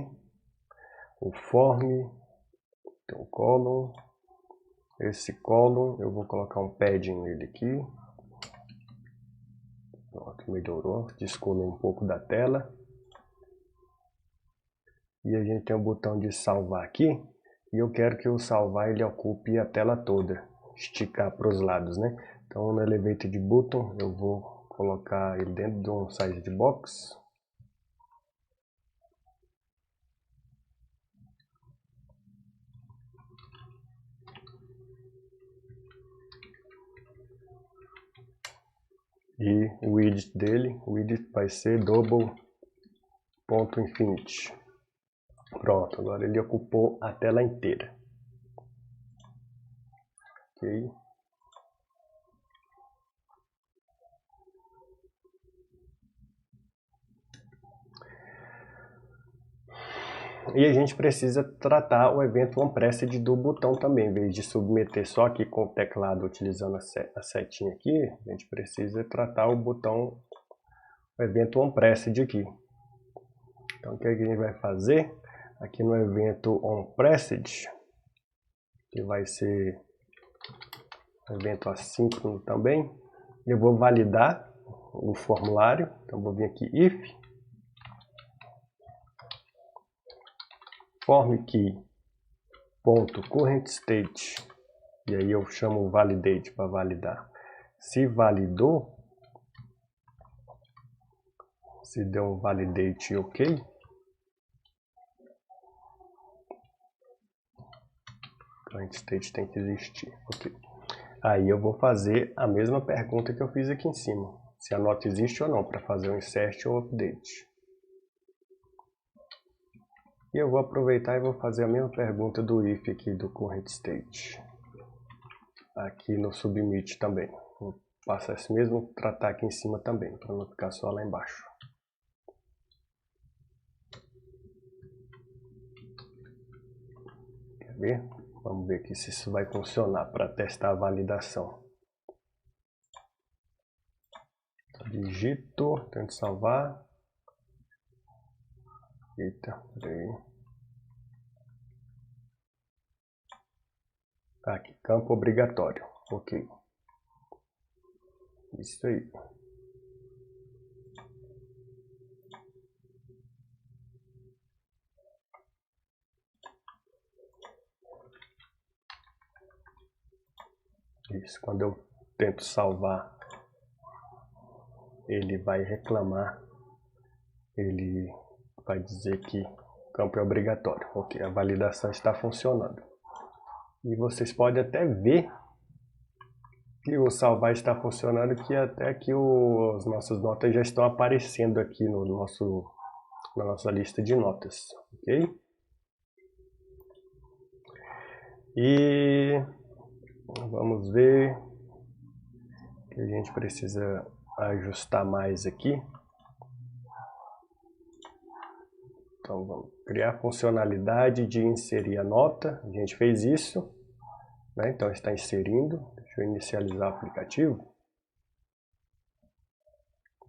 O form. Tem o column. Esse column eu vou colocar um padding nele aqui. Pronto, melhorou. Descolou um pouco da tela. E a gente tem o botão de salvar aqui. E eu quero que o salvar ele ocupe a tela toda. Esticar para os lados, né? Então no Elevated Button eu vou colocar ele dentro de um size de box. E o widget dele, o widget vai ser double.infinity. Pronto, agora ele ocupou a tela inteira. Ok. E a gente precisa tratar o evento onPressed do botão também, em vez de submeter só aqui com o teclado utilizando a setinha aqui, a gente precisa tratar o botão, o evento onPressed aqui. Então o que a gente vai fazer? Aqui no evento onPressed, que vai ser um evento assíncrono também, eu vou validar o formulário, então vou vir aqui if formKey.currentState, e aí eu chamo o validate para validar. Se validou, se deu um validate ok, currentState tem que existir, ok. Aí eu vou fazer a mesma pergunta que eu fiz aqui em cima, se a nota existe ou não, para fazer o insert ou update. E eu vou aproveitar e vou fazer a mesma pergunta do if aqui do currentState. Aqui no submit também. Vou passar esse mesmo, tratar aqui em cima também, para não ficar só lá embaixo. Quer ver? Vamos ver aqui se isso vai funcionar para testar a validação. Digito, tento salvar. Eita, peraí. Aqui, campo obrigatório. Ok. Isso aí. Isso, quando eu tento salvar, ele vai reclamar, ele vai dizer que o campo é obrigatório. Ok, a validação está funcionando. E vocês podem até ver que o salvar está funcionando, que até que as nossas notas já estão aparecendo aqui no na nossa lista de notas, ok? E vamos ver que a gente precisa ajustar mais aqui. Então vamos criar a funcionalidade de inserir a nota. A gente fez isso, né? Então está inserindo. Deixa eu inicializar o aplicativo.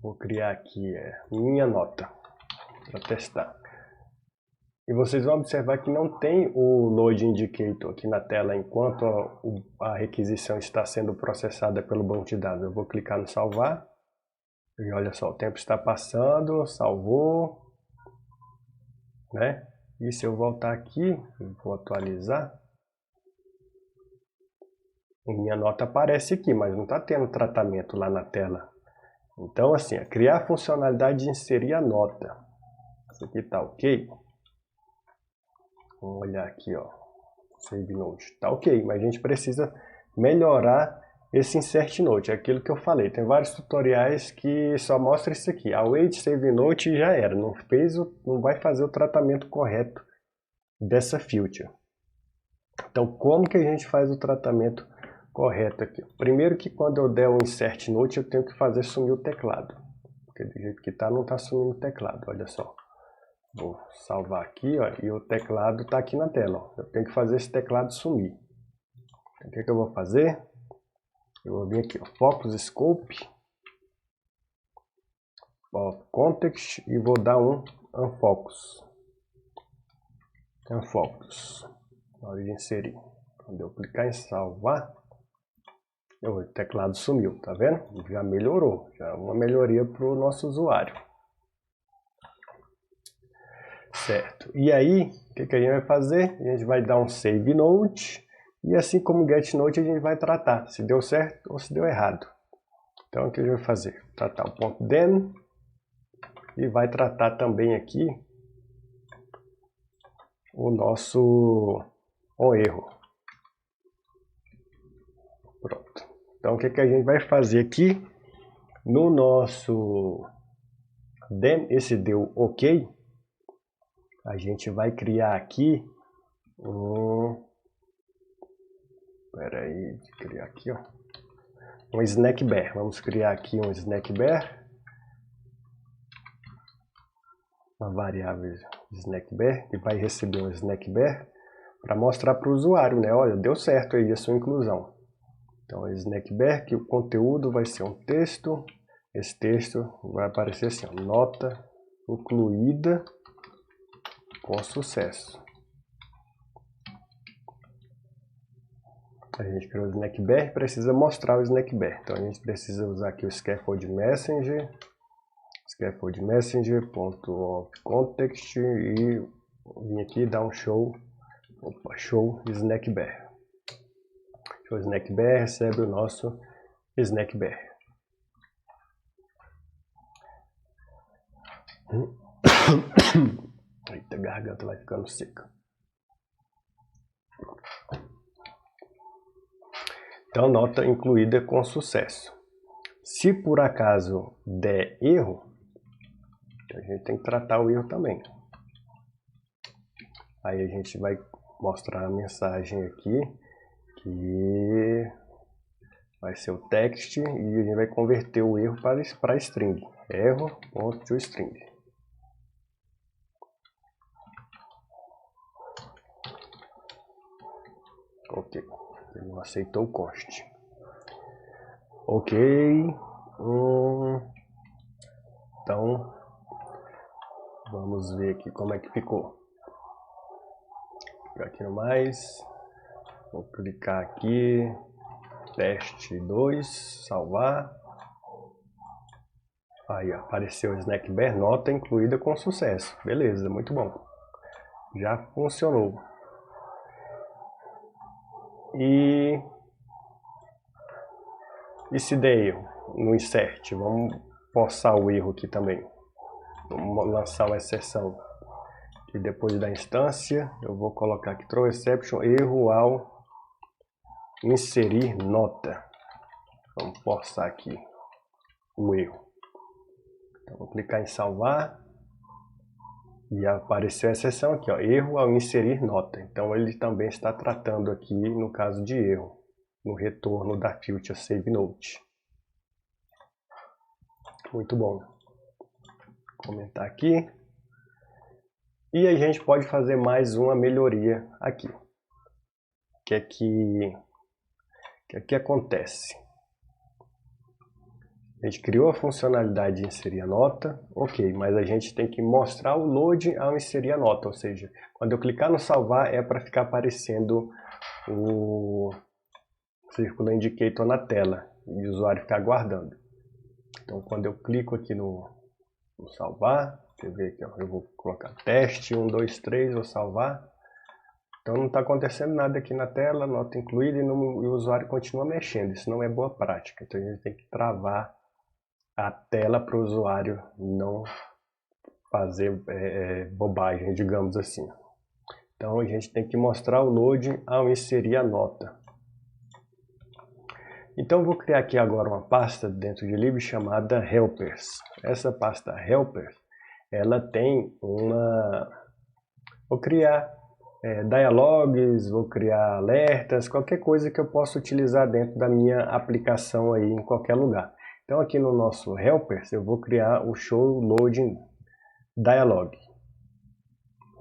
Vou criar aqui minha nota para testar. E vocês vão observar que não tem o Load Indicator aqui na tela enquanto a requisição está sendo processada pelo banco de dados. Eu vou clicar no salvar. E olha só, o tempo está passando, salvou, né? E se eu voltar aqui, vou atualizar, minha nota aparece aqui, mas não está tendo tratamento lá na tela. Então, assim, criar a funcionalidade de inserir a nota. Isso aqui está ok. Vamos olhar aqui, ó. Save Note. Tá ok, mas a gente precisa melhorar esse Insert Note, é aquilo que eu falei. Tem vários tutoriais que só mostram isso aqui. Await Save Note e já era. Não vai fazer o tratamento correto dessa feature. Então, como que a gente faz o tratamento correto aqui? Primeiro que quando eu der o Insert Note, eu tenho que fazer sumir o teclado. Porque do jeito que está, não está sumindo o teclado, olha só. Vou salvar aqui, ó, e o teclado está aqui na tela. Ó. Eu tenho que fazer esse teclado sumir. Então, o que eu vou fazer? Eu vou vir aqui, ó, Focus Scope, ó, Context, e vou dar um Unfocus. Unfocus. Na hora de inserir. Quando eu clicar em salvar, o teclado sumiu, tá vendo? Já melhorou, já é uma melhoria para o nosso usuário. Certo. E aí, o que a gente vai fazer? A gente vai dar um Save Note. E assim como Get Note, a gente vai tratar se deu certo ou se deu errado. Então, o que a gente vai fazer? Tratar o ponto .dem e vai tratar também aqui o nosso erro. Pronto. Então, o que a gente vai fazer aqui no nosso dem, esse deu OK, a gente vai criar aqui criar aqui, ó, um snack bear. Vamos criar aqui um snack bear, uma variável snack bear, que vai receber um snack bear para mostrar para o usuário, né? Olha, deu certo aí a sua inclusão. Então, snack bear, que o conteúdo vai ser um texto. Esse texto vai aparecer assim, ó, nota incluída com sucesso. A gente criou o snack bear, precisa mostrar o snack bear. Então a gente precisa usar aqui o scaffold messenger, context, e vim aqui dar um show snack bear. Show snack bear recebe o nosso snack bear. Eita, a garganta vai ficando seca. Então, nota incluída com sucesso. Se por acaso der erro, a gente tem que tratar o erro também. Aí a gente vai mostrar a mensagem aqui, que vai ser o text, e a gente vai converter o erro para string. Erro.toString. Ok. Ele não aceitou o const. Ok. Então, vamos ver aqui como é que ficou. Vou aqui no mais. Vou clicar aqui. Teste 2. Salvar. Aí apareceu o snack bear, nota incluída com sucesso. Beleza, muito bom. Já funcionou. E se der erro no insert? Vamos forçar o erro aqui também. Vamos lançar uma exceção. E depois da instância, eu vou colocar aqui throw exception, erro ao inserir nota. Vamos forçar aqui o erro. Então, vou clicar em salvar. E apareceu a exceção aqui, ó, erro ao inserir nota. Então ele também está tratando aqui no caso de erro, no retorno da feature Save Note. Muito bom. Vou comentar aqui. E a gente pode fazer mais uma melhoria aqui. O que é que acontece? A gente criou a funcionalidade de inserir a nota, ok, mas a gente tem que mostrar o load ao inserir a nota, ou seja, quando eu clicar no salvar é para ficar aparecendo o círculo indicator na tela e o usuário ficar aguardando. Então quando eu clico aqui no salvar, deixa eu ver aqui, ó, eu vou colocar teste 1, 2, 3, vou salvar. Então não está acontecendo nada aqui na tela, nota incluída, e o usuário continua mexendo, isso não é boa prática, então a gente tem que travar a tela para o usuário não fazer bobagem, digamos assim. Então a gente tem que mostrar o loading ao inserir a nota. Então eu vou criar aqui agora uma pasta dentro de lib chamada helpers. Essa pasta helpers, ela tem vou criar dialogs, vou criar alertas, qualquer coisa que eu possa utilizar dentro da minha aplicação aí em qualquer lugar. Então aqui no nosso helpers eu vou criar o show loading dialog.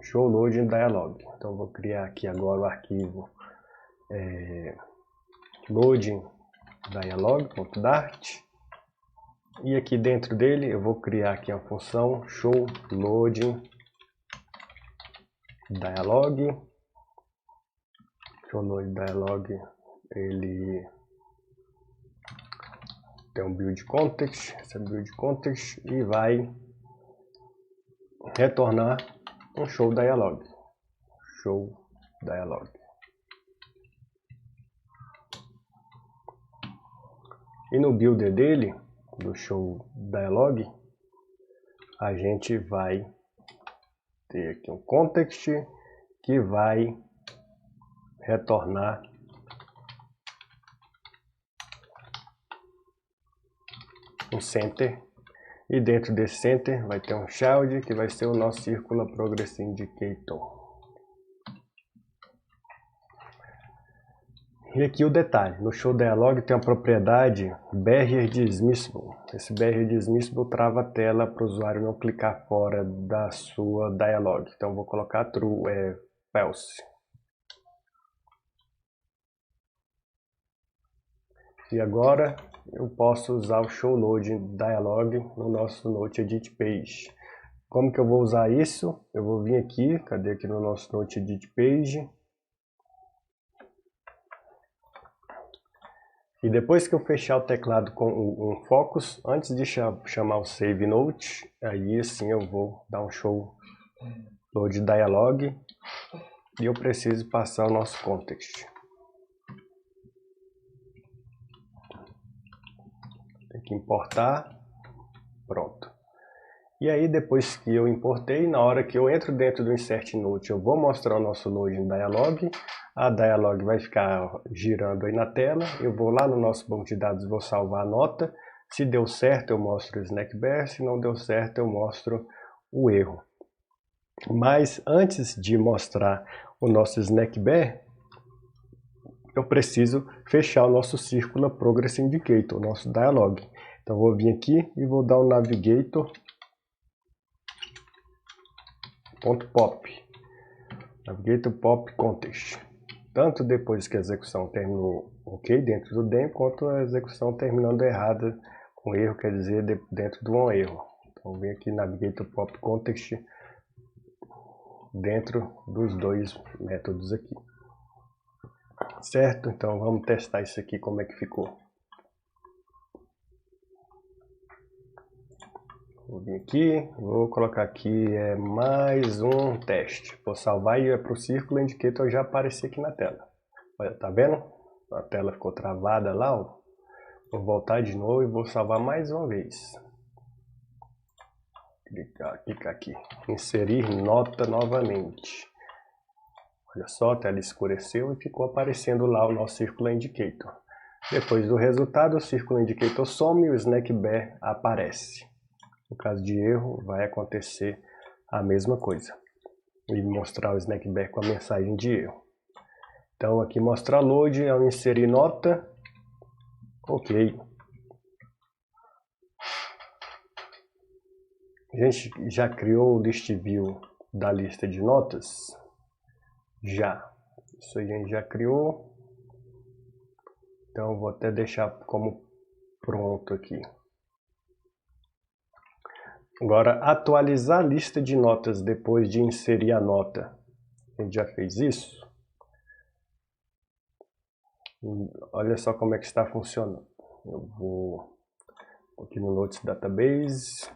Show loading dialog. Então eu vou criar aqui agora o arquivo loading dialog.dart, e aqui dentro dele eu vou criar aqui a função show loading dialog. Show loading dialog, ele tem um build context, esse build context, e vai retornar um show dialog. Show dialog. E no builder dele, do show dialog, a gente vai ter aqui um context que vai retornar um center, e dentro desse center vai ter um child que vai ser o nosso Circular Progress Indicator. E aqui o detalhe, no show dialog tem a propriedade barrier dismissible. Esse barrier dismissible trava a tela para o usuário não clicar fora da sua dialog. Então vou colocar true, false. E agora eu posso usar o show loading dialog no nosso Note Edit Page. Como que eu vou usar isso? Eu vou vir aqui, cadê aqui no nosso Note Edit Page? E depois que eu fechar o teclado com um focus, antes de chamar o save note, aí sim eu vou dar um show load dialog, e eu preciso passar o nosso context. Tem que importar, pronto. E aí depois que eu importei, na hora que eu entro dentro do insert note, eu vou mostrar o nosso loading dialog. A dialog vai ficar girando aí na tela. Eu vou lá no nosso banco de dados, vou salvar a nota. Se deu certo eu mostro o snack bear, se não deu certo eu mostro o erro. Mas antes de mostrar o nosso snack bear, eu preciso fechar o nosso Circular Progress Indicator, o nosso dialog. Então vou vir aqui e vou dar um navigator .pop, navigator pop context, tanto depois que a execução terminou ok dentro do DEM, quanto a execução terminando errada, com erro quer dizer dentro de um erro. Então vem aqui navigator pop context dentro dos dois métodos aqui, certo? Então vamos testar isso aqui, como é que ficou. Vou vir aqui, vou colocar aqui mais um teste. Vou salvar e para o Circular Indicator já aparecer aqui na tela. Olha, tá vendo? A tela ficou travada lá, ó. Vou voltar de novo e vou salvar mais uma vez. Clicar aqui, inserir nota novamente. Olha só, a tela escureceu e ficou aparecendo lá o nosso Circular Indicator. Depois do resultado, o Circular Indicator some e o snack bear aparece. No caso de erro, vai acontecer a mesma coisa. E mostrar o snack bear com a mensagem de erro. Então aqui mostrar load, ao inserir nota, ok. A gente já criou o list view da lista de notas? Já. Isso a gente já criou. Então eu vou até deixar como pronto aqui. Agora, atualizar a lista de notas depois de inserir a nota. A gente já fez isso? Olha só como é que está funcionando. Eu vou aqui no Notes Database.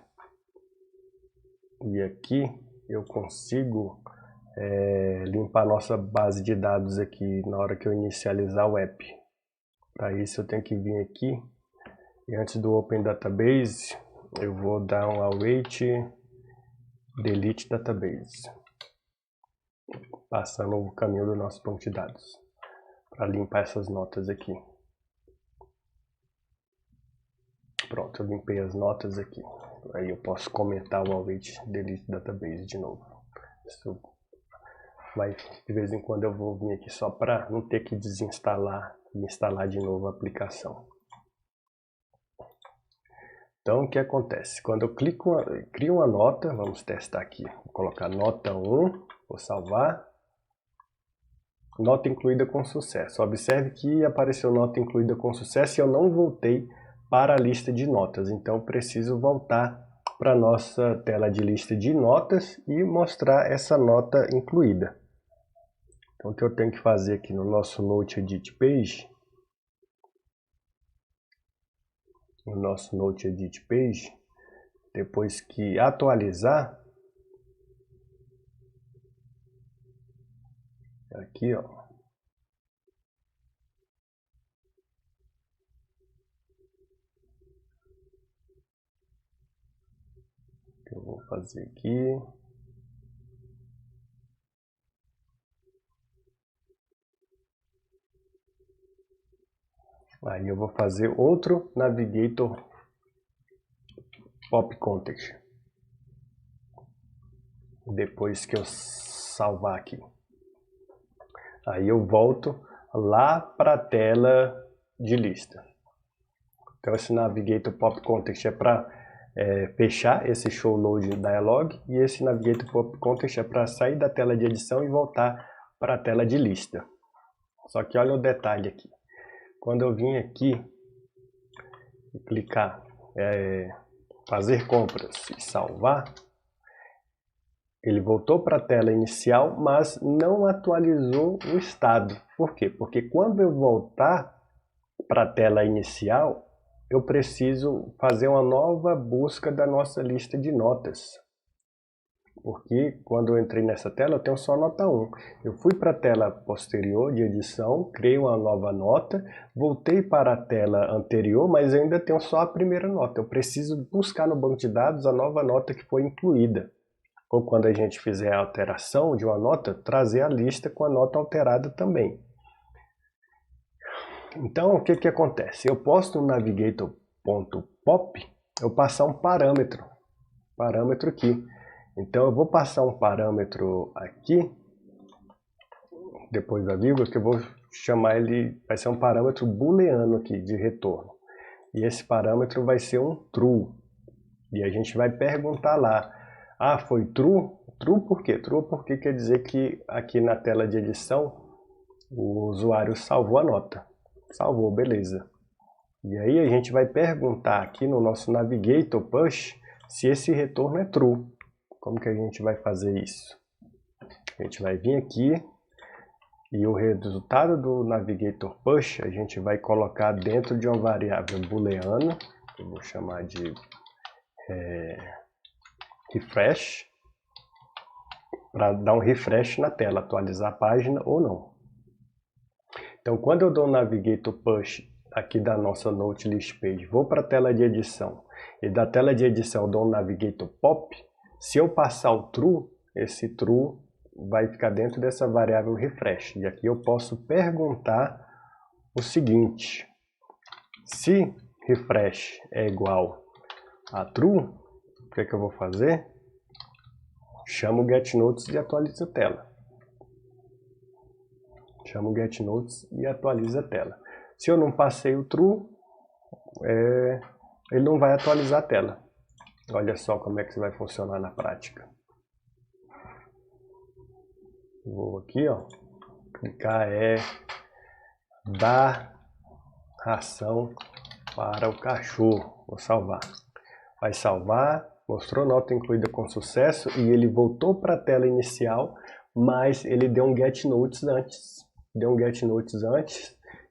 E aqui eu consigo limpar a nossa base de dados aqui na hora que eu inicializar o app. Para isso eu tenho que vir aqui. E antes do Open Database, eu vou dar um await delete database. passando o caminho do nosso banco de dados, para limpar essas notas aqui. Pronto, eu limpei as notas aqui. Aí eu posso comentar o await delete database de novo. Isso vai, de vez em quando eu vou vir aqui só para não ter que desinstalar e instalar de novo a aplicação. Então o que acontece? Quando eu crio uma nota, vamos testar aqui. Vou colocar nota 1, vou salvar. Nota incluída com sucesso. Observe que apareceu nota incluída com sucesso e eu não voltei para a lista de notas. Então preciso voltar para a nossa tela de lista de notas e mostrar essa nota incluída. Então o que eu tenho que fazer aqui no nosso Note Edit Page, depois que atualizar, aqui ó, eu vou fazer aqui, aí eu vou fazer outro Navigator Pop Context, depois que eu salvar aqui. Aí eu volto lá para a tela de lista. Então esse Navigator Pop Context é para fechar esse Show Load Dialog, e esse Navigator Pop Context é para sair da tela de edição e voltar para a tela de lista. Só que olha o detalhe aqui. Quando eu vim aqui e clicar fazer compras e salvar, ele voltou para a tela inicial, mas não atualizou o estado. Por quê? Porque quando eu voltar para a tela inicial, eu preciso fazer uma nova busca da nossa lista de notas. Porque quando eu entrei nessa tela, eu tenho só nota 1. Eu fui para a tela posterior de edição, criei uma nova nota, voltei para a tela anterior, mas eu ainda tenho só a primeira nota. Eu preciso buscar no banco de dados a nova nota que foi incluída. Ou quando a gente fizer a alteração de uma nota, trazer a lista com a nota alterada também. Então, o que acontece? Eu posso no navigator.pop, eu passar um parâmetro aqui. Então, eu vou passar um parâmetro aqui, depois da vírgula, que eu vou chamar ele, vai ser um parâmetro booleano aqui, de retorno. E esse parâmetro vai ser um true. E a gente vai perguntar lá, ah, foi true? True por quê? True porque quer dizer que aqui na tela de edição, o usuário salvou a nota. Salvou, beleza. E aí a gente vai perguntar aqui no nosso Navigator Push se esse retorno é true. Como que a gente vai fazer isso? A gente vai vir aqui e o resultado do Navigator Push a gente vai colocar dentro de uma variável booleana, que eu vou chamar de refresh, para dar um refresh na tela, atualizar a página ou não. Então, quando eu dou o Navigator Push aqui da nossa Note List Page, vou para a tela de edição, e da tela de edição eu dou um Navigator Pop, se eu passar o True, esse True vai ficar dentro dessa variável refresh. E aqui eu posso perguntar o seguinte, se refresh é igual a True, o que eu vou fazer? Chamo o getNotes e atualizo a tela. Chamo o getNotes e atualiza a tela. Se eu não passei o true, ele não vai atualizar a tela. Olha só como é que isso vai funcionar na prática. Vou aqui, ó, clicar dar ração para o cachorro. Vou salvar. Vai salvar, mostrou nota incluída com sucesso e ele voltou para a tela inicial, mas ele deu um getNotes antes.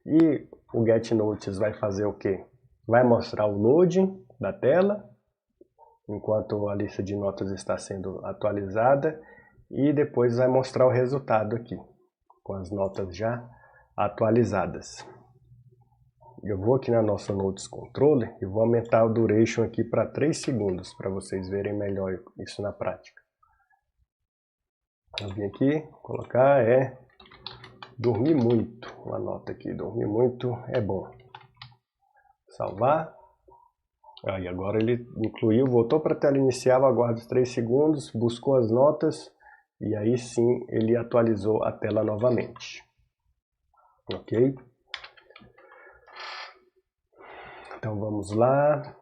E o getNotes vai fazer o quê? Vai mostrar o loading da tela, enquanto a lista de notas está sendo atualizada, e depois vai mostrar o resultado aqui, com as notas já atualizadas. Eu vou aqui na nossa Notes Controller e vou aumentar o duration aqui para 3 segundos, para vocês verem melhor isso na prática. Eu vim aqui, colocar dormir muito. Uma nota aqui, dormir muito é bom. Salvar. Aí agora ele incluiu, voltou para a tela inicial, aguarda os 3 segundos, buscou as notas e aí sim ele atualizou a tela novamente. Ok? Então vamos lá.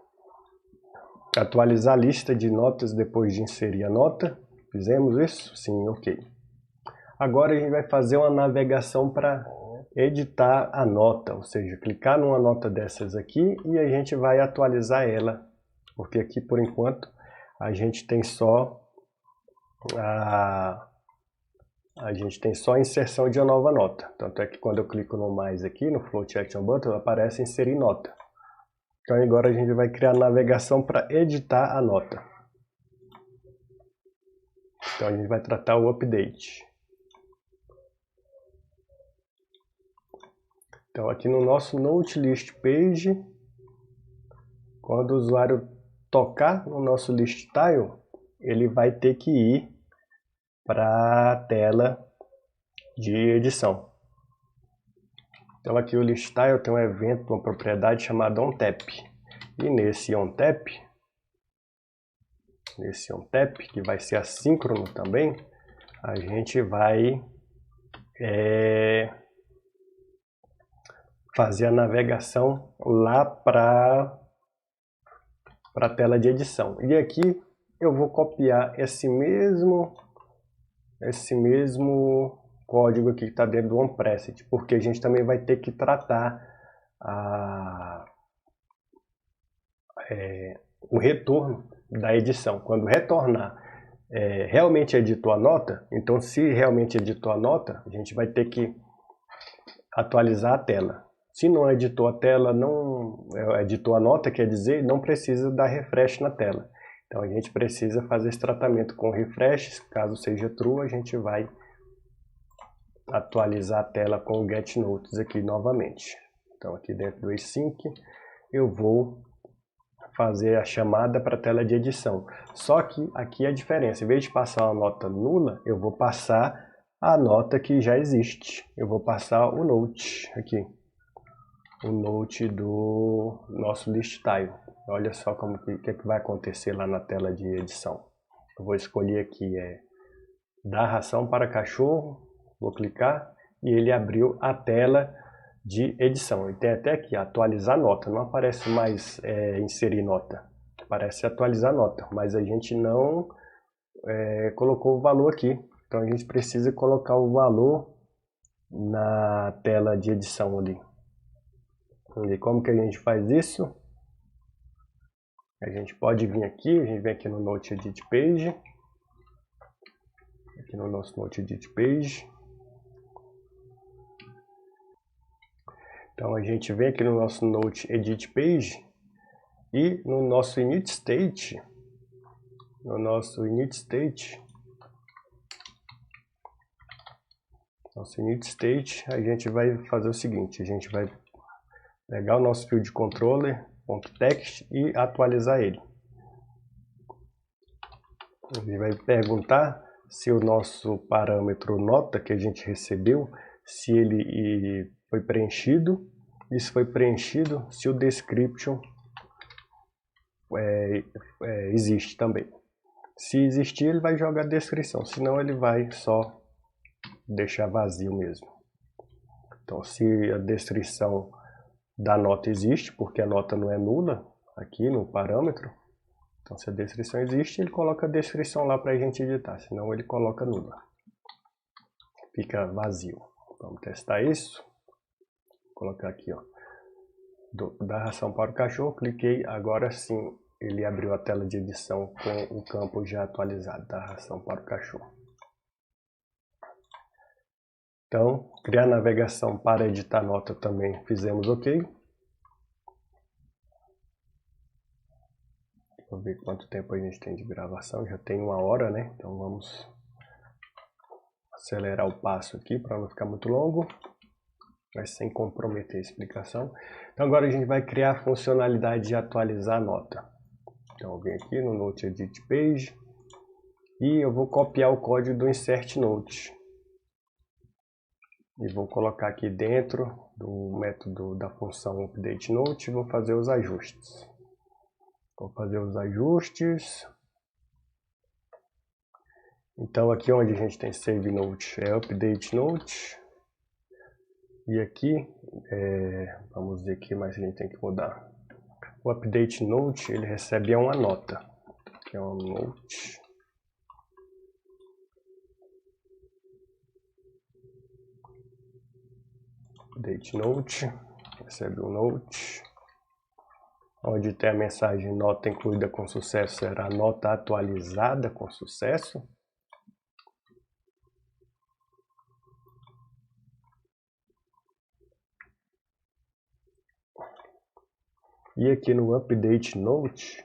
Atualizar a lista de notas depois de inserir a nota. Fizemos isso? Sim, ok. Agora a gente vai fazer uma navegação para editar a nota, ou seja, clicar numa nota dessas aqui e a gente vai atualizar ela, porque aqui por enquanto a gente tem só a inserção de uma nova nota. Tanto é que quando eu clico no mais aqui, no Float Action Button, aparece inserir nota. Então agora a gente vai criar a navegação para editar a nota. Então a gente vai tratar o update. Então aqui no nosso Note List Page, quando o usuário tocar no nosso List Tile, ele vai ter que ir para a tela de edição. Então aqui o List Tile tem um evento, uma propriedade chamada OnTap. E nesse OnTap, que vai ser assíncrono também, a gente vai fazer a navegação lá para a tela de edição. E aqui eu vou copiar esse mesmo código aqui que está dentro do OnPreset, porque a gente também vai ter que tratar o retorno da edição. Quando retornar, realmente editou a nota, então se realmente editou a nota, a gente vai ter que atualizar a tela. Se não editou a tela, não editou a nota, quer dizer, não precisa dar refresh na tela. Então a gente precisa fazer esse tratamento com refresh. Caso seja true, a gente vai atualizar a tela com o getNotes aqui novamente. Então aqui dentro do async eu vou fazer a chamada para a tela de edição. Só que aqui a diferença, em vez de passar uma nota nula, eu vou passar a nota que já existe. Eu vou passar o Note aqui. O Note do nosso List Tile. Olha só como que vai acontecer lá na tela de edição. Eu vou escolher aqui dar ração para cachorro, vou clicar e ele abriu a tela de edição. E tem até aqui atualizar nota, não aparece mais inserir nota, aparece atualizar nota, mas a gente não colocou o valor aqui. Então a gente precisa colocar o valor na tela de edição ali. E como que a gente faz isso? A gente pode vir aqui, a gente vem aqui no Note Edit Page, aqui no nosso Note Edit Page. Então a gente vem aqui no nosso Note Edit Page e no nosso Init State, a gente vai fazer o seguinte, a gente vai pegar o nosso field controller.text e atualizar ele. Ele vai perguntar se o nosso parâmetro nota que a gente recebeu, se ele foi preenchido, e se foi preenchido, se o description existe também. Se existir, ele vai jogar a descrição, senão ele vai só deixar vazio mesmo. Então, se a descrição da nota existe, porque a nota não é nula aqui no parâmetro, então se a descrição existe, ele coloca a descrição lá para a gente editar, senão ele coloca nula. Fica vazio. Vamos testar isso. Vou colocar aqui, ó, dar ração para o cachorro, cliquei, agora sim ele abriu a tela de edição com o campo já atualizado, dar ração para o cachorro. Então, criar navegação para editar nota também fizemos ok. Vou ver quanto tempo a gente tem de gravação, já tem 1 hora, né? Então vamos acelerar o passo aqui para não ficar muito longo, mas sem comprometer a explicação. Então agora a gente vai criar a funcionalidade de atualizar a nota. Então eu venho aqui no Note Edit Page E eu vou copiar o código do Insert Note. E vou colocar aqui dentro do método da função Update Note e vou fazer os ajustes. Vou fazer os ajustes. Então aqui onde a gente tem Save Note é Update Note. E aqui, vamos ver aqui, mas a gente tem que mudar. O Update Note, ele recebe uma nota. Aqui é uma Note. Update Note, recebe um Note. Onde tem a mensagem nota incluída com sucesso, será nota atualizada com sucesso. E aqui no Update Note,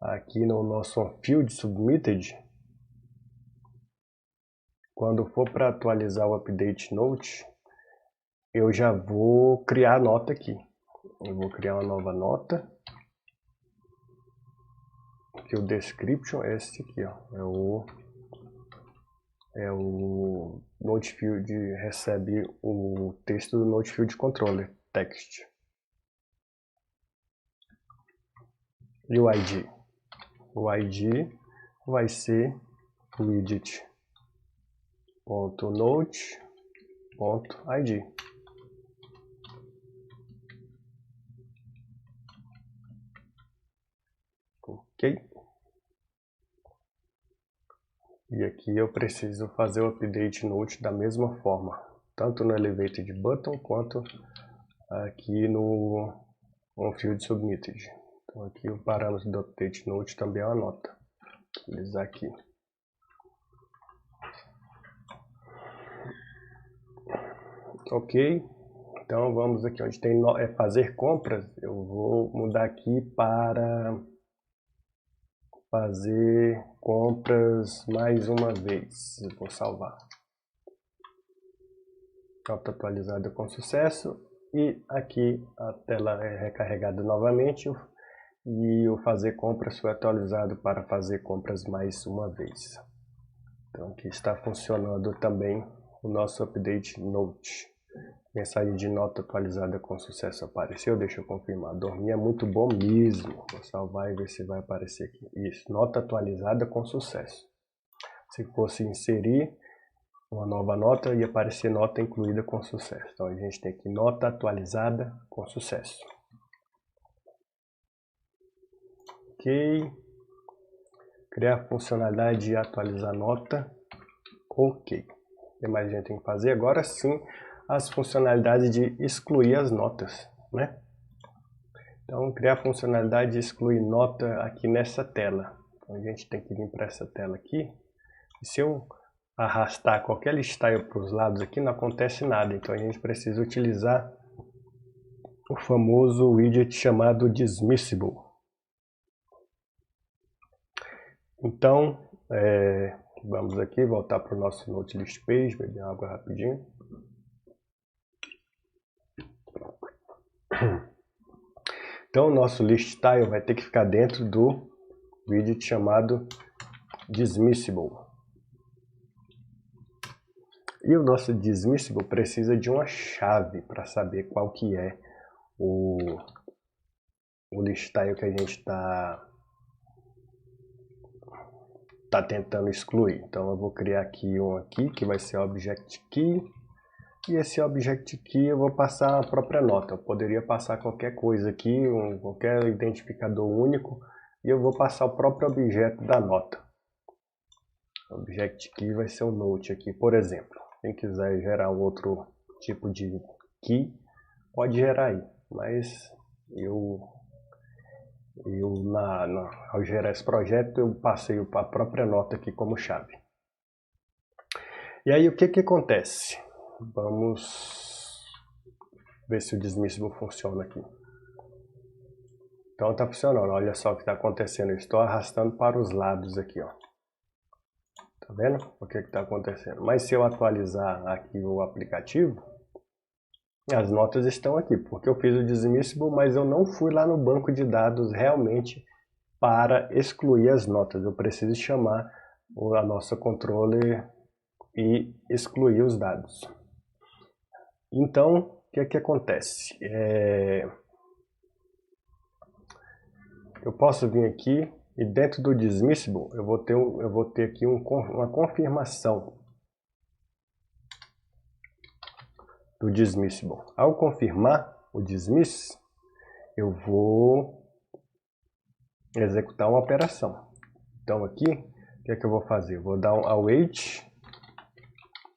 aqui no nosso Field Submitted, quando for para atualizar o Update Note, eu já vou criar a nota aqui. Eu vou criar uma nova nota. Aqui o description é esse aqui, ó. É o Note Field, recebe o texto do Note Field Controller, text. E o ID? O ID vai ser widget.note.id. Ok? E aqui eu preciso fazer o Update Note da mesma forma, tanto no Elevated Button quanto aqui no Field Submitted. Então aqui o parâmetro do Update Note também é uma nota. Vou utilizar aqui. Ok, então vamos aqui onde tem fazer compras. Eu vou mudar aqui para fazer compras mais uma vez. Eu vou salvar. Nota atualizada com sucesso. E aqui a tela é recarregada novamente. E o fazer compras foi atualizado para fazer compras mais uma vez. Então aqui está funcionando também o nosso Update Note. Mensagem de nota atualizada com sucesso apareceu. Deixa eu confirmar. Dormir é muito bom mesmo. Vou salvar e ver se vai aparecer aqui. Isso, nota atualizada com sucesso. Se fosse inserir uma nova nota, ia aparecer nota incluída com sucesso. Então a gente tem aqui nota atualizada com sucesso. Ok. Criar a funcionalidade de atualizar nota. Ok. O que mais a gente tem que fazer? Agora sim, as funcionalidades de excluir as notas, né? Então, criar a funcionalidade de excluir nota aqui nessa tela. Então, a gente tem que vir para essa tela aqui. E se eu arrastar qualquer listyle para os lados aqui, não acontece nada. Então, a gente precisa utilizar o famoso widget chamado Dismissible. Então, vamos aqui voltar para o nosso Note List Page, beber água rapidinho. Então, o nosso list style vai ter que ficar dentro do widget chamado Dismissible. E o nosso Dismissible precisa de uma chave para saber qual que é o list style que a gente está tentando excluir. Então eu vou criar aqui um aqui que vai ser Object Key. E esse Object Key eu vou passar a própria nota. Eu poderia passar qualquer coisa aqui, qualquer identificador único. E eu vou passar o próprio objeto da nota. Object Key vai ser o Note aqui, por exemplo. Quem quiser gerar um outro tipo de key, pode gerar aí. Mas ao gerar esse projeto, eu passei a própria nota aqui como chave. E aí, o que acontece? Vamos ver se o Dismissible funciona aqui. Então, está funcionando. Olha só o que está acontecendo. Eu estou arrastando para os lados aqui, ó. Tá vendo o que está acontecendo? Mas se eu atualizar aqui o aplicativo, as notas estão aqui, porque eu fiz o Dismissible, mas eu não fui lá no banco de dados realmente para excluir as notas. Eu preciso chamar a nossa controller e excluir os dados. Então, o que é que acontece? Eu posso vir aqui e dentro do dismissible eu vou ter aqui uma confirmação do dismissible. Ao confirmar o dismiss, eu vou executar uma operação. Então aqui, o que é que eu vou fazer? Eu vou dar um await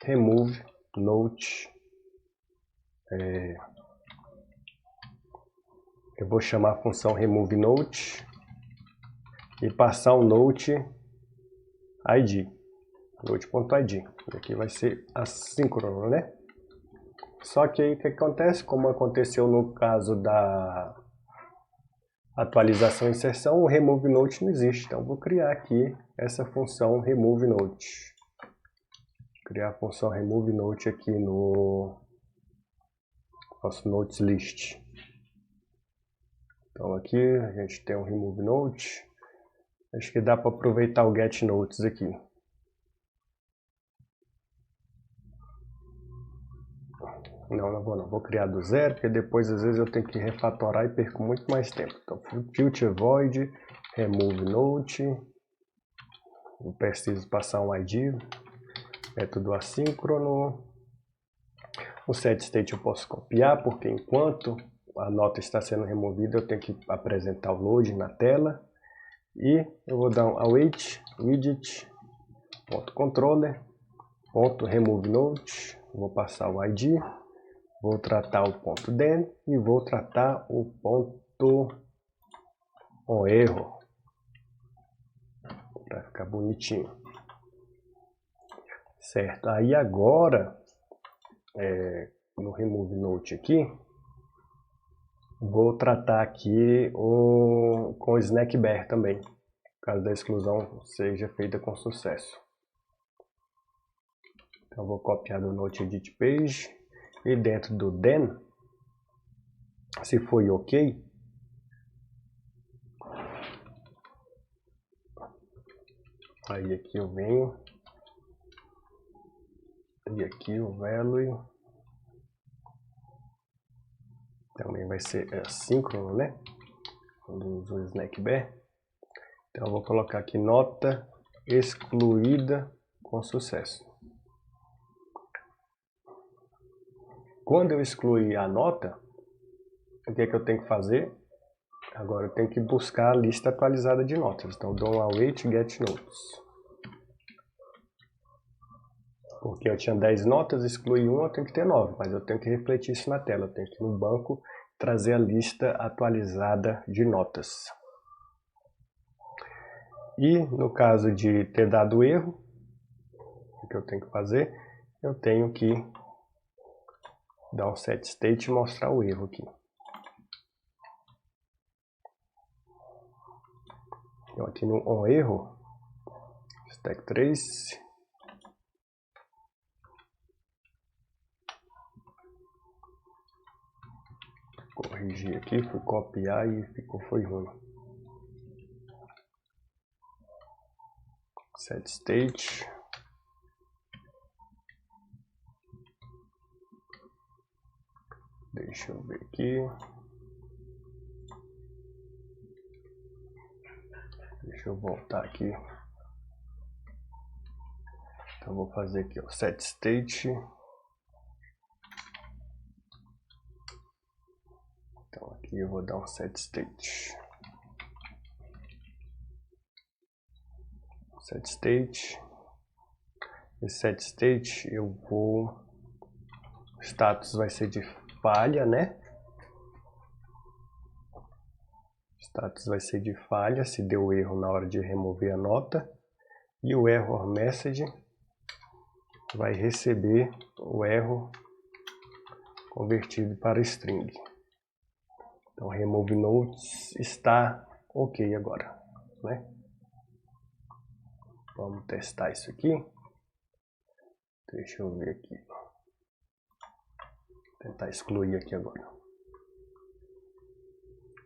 remove note. Eu vou chamar a função remove note e passar um note id, note.id. Aqui vai ser assíncrono, né? Só que aí o que acontece, como aconteceu no caso da atualização e inserção, o remove note não existe. Então vou criar aqui essa função remove note. Criar a função remove note aqui no nosso notes list. Então aqui a gente tem um remove note. Acho que dá para aproveitar o get notes aqui. Não vou não. Vou criar do zero, porque depois às vezes eu tenho que refatorar e perco muito mais tempo. Então future void remove note. Eu preciso passar um id. Método assíncrono. O setState eu posso copiar, porque enquanto a nota está sendo removida, eu tenho que apresentar o load na tela. E eu vou dar um await widget.controller.removeNote. Vou passar o id, vou tratar o ponto .then e vou tratar o ponto onError para ficar bonitinho. Certo, aí agora no removeNote aqui, vou tratar aqui com o snackBear também, caso da exclusão seja feita com sucesso. Então vou copiar do Note Edit Page e dentro do then, se foi ok, aí aqui eu venho e aqui o value também vai ser assíncrono, né? Quando uso o snackBear. Então eu vou colocar aqui nota excluída com sucesso. Quando eu excluir a nota, o que é que eu tenho que fazer? Agora eu tenho que buscar a lista atualizada de notas. Então eu dou um await get notes. Porque eu tinha 10 notas, excluí uma, eu tenho que ter 9. Mas eu tenho que refletir isso na tela. Eu tenho que ir no banco trazer a lista atualizada de notas. E no caso de ter dado erro, o que eu tenho que fazer? Eu tenho que dar um setState e mostrar o erro aqui. Então aqui no onError, stack trace, corrigir aqui, fui copiar e foi ruim. setState, deixa eu ver aqui, deixa eu voltar aqui. Então vou fazer aqui o setState. Então aqui eu vou dar um setState. setState. Esse setState eu vou... O status vai ser de falha, né? O status vai ser de falha, se deu erro na hora de remover a nota. E o error message vai receber o erro convertido para string. Então remove notes está ok agora, né? Vamos testar isso aqui. Deixa eu ver aqui. Tentar excluir aqui agora.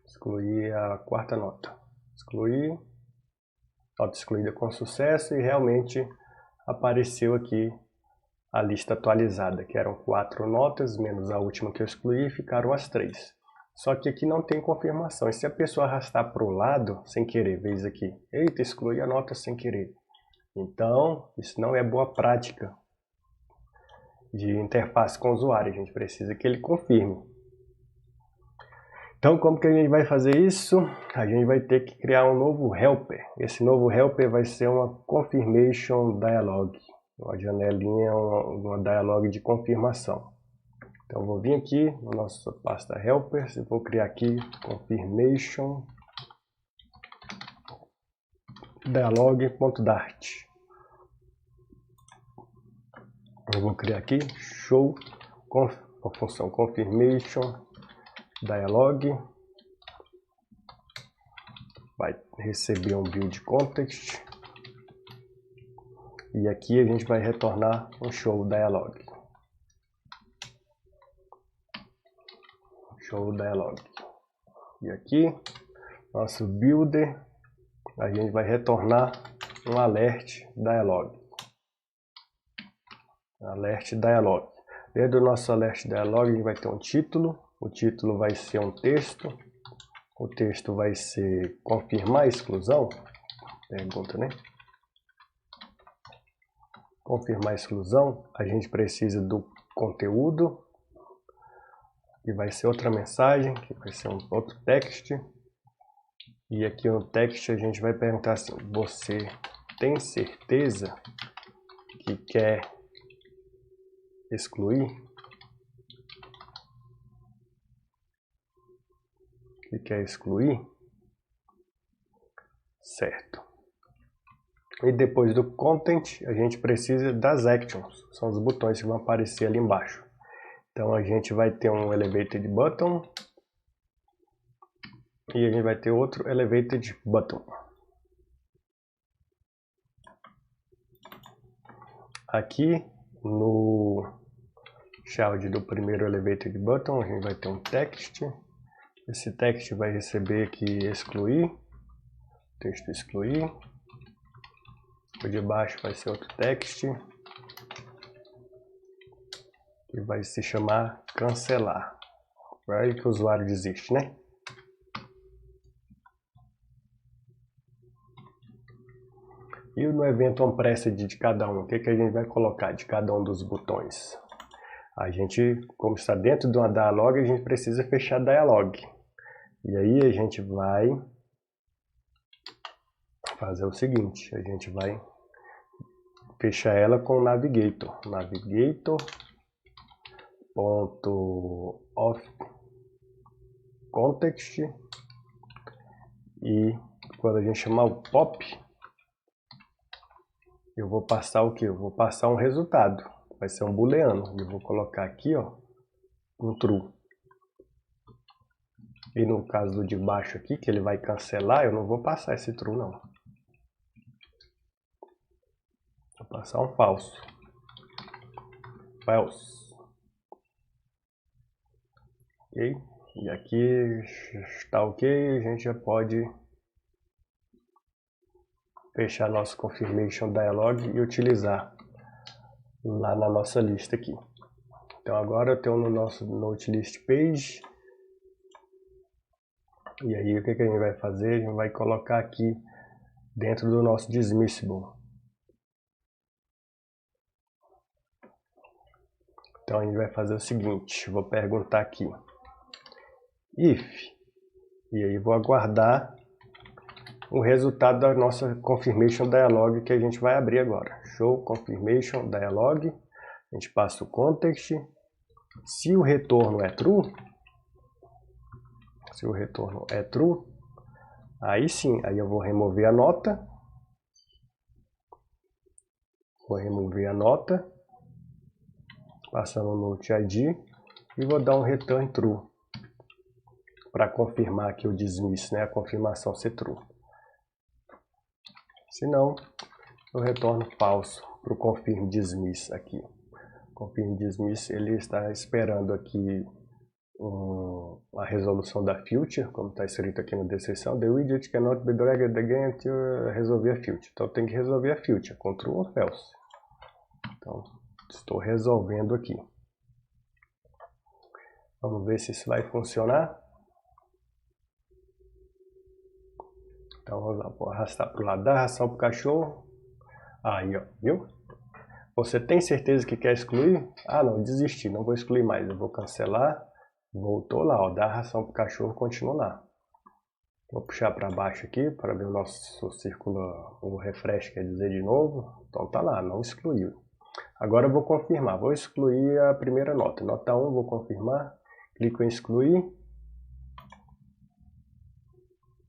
Excluir a quarta nota. Excluir. nota excluída com sucesso, e realmente apareceu aqui a lista atualizada, que eram 4 notas, menos a última que eu excluí, ficaram as 3. Só que aqui não tem confirmação, e se a pessoa arrastar para o lado, sem querer, veja aqui, eita, excluí a nota sem querer. Então, isso não é boa prática de interface com o usuário, a gente precisa que ele confirme. Então, como que a gente vai fazer isso? A gente vai ter que criar um novo helper. Esse novo helper vai ser uma confirmation dialog, uma janelinha, uma dialog de confirmação. Então, eu vou vir aqui na nossa pasta helpers e vou criar aqui confirmation dialog.dart. Eu vou criar aqui show a função confirmation dialog, vai receber um build context, e aqui a gente vai retornar um show dialog. E aqui, nosso builder, a gente vai retornar um alert dialog. Dentro do nosso alert dialog, a gente vai ter um título. O título vai ser um texto. O texto vai ser confirmar a exclusão. Pergunta, né? Confirmar a exclusão. A gente precisa do conteúdo, que vai ser outra mensagem, que vai ser um outro text. E aqui no text a gente vai perguntar assim: você tem certeza que quer excluir? Certo. E depois do content, a gente precisa das actions, são os botões que vão aparecer ali embaixo. Então a gente vai ter um elevated button e a gente vai ter outro elevated button. Aqui no child do primeiro elevated button, a gente vai ter um text. Esse text vai receber aqui excluir, texto excluir. O de baixo vai ser outro text, que vai se chamar cancelar. É aí que o usuário desiste, né? E no evento onPressed de cada um, o que a gente vai colocar de cada um dos botões? A gente, como está dentro de uma dialog, a gente precisa fechar a dialog. E aí a gente vai fazer o seguinte, a gente vai fechar ela com o navigator. Navigator.offContext, e quando a gente chamar o pop, eu vou passar o que? Eu vou passar um resultado. Vai ser um booleano. Eu vou colocar aqui, ó, um true. E no caso do de baixo aqui, que ele vai cancelar, eu não vou passar esse true, não. Vou passar um false. Ok? E aqui está ok, a gente já pode fechar nosso confirmation dialog e utilizar lá na nossa lista aqui. Então agora eu tenho no nosso notelist page. E aí o que a gente vai fazer? A gente vai colocar aqui dentro do nosso dismissible. Então a gente vai fazer o seguinte, vou perguntar aqui if, e aí vou aguardar o resultado da nossa confirmation dialog que a gente vai abrir agora. Show confirmation dialog, a gente passa o context. Se o retorno é true, aí sim, aí eu vou remover a nota. Passando no TID, e vou dar um return true para confirmar aqui o dismiss, né, a confirmação ser true. Se não, eu retorno falso para o confirm dismiss aqui. Confirm dismiss, ele está esperando aqui a resolução da future, como está escrito aqui na descrição. The widget cannot be dragged again to resolver a future. Então tem que resolver a future, Ctrl ou else. Então estou resolvendo aqui. Vamos ver se isso vai funcionar. Então vamos lá, vou arrastar para o lado, dar ração para o cachorro. Aí, ó, viu? Você tem certeza que quer excluir? Ah, não, desisti, não vou excluir mais. Eu vou cancelar. Voltou lá, ó, dar ração para o cachorro, continua lá. Vou puxar para baixo aqui para ver o nosso círculo, o refresh quer dizer de novo. Então tá lá, não excluiu. Agora eu vou confirmar, vou excluir a primeira nota. Nota 1, vou confirmar. Clico em excluir.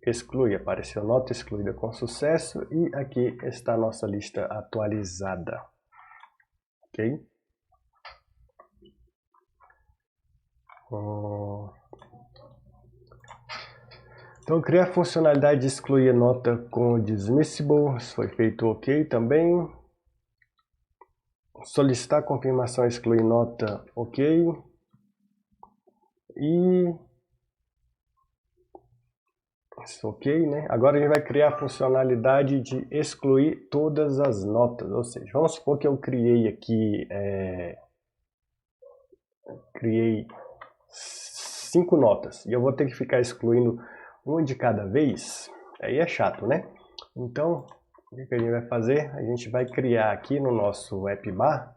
Excluir, apareceu nota excluída com sucesso e aqui está a nossa lista atualizada. Ok? Então, criar a funcionalidade de excluir a nota com dismissible, isso foi feito ok também. Solicitar confirmação excluir nota, ok. E isso ok, né? Agora a gente vai criar a funcionalidade de excluir todas as notas, ou seja, vamos supor que eu criei aqui, criei 5 notas e eu vou ter que ficar excluindo uma de cada vez, aí é chato, né? Então, o que a gente vai fazer? A gente vai criar aqui no nosso app bar,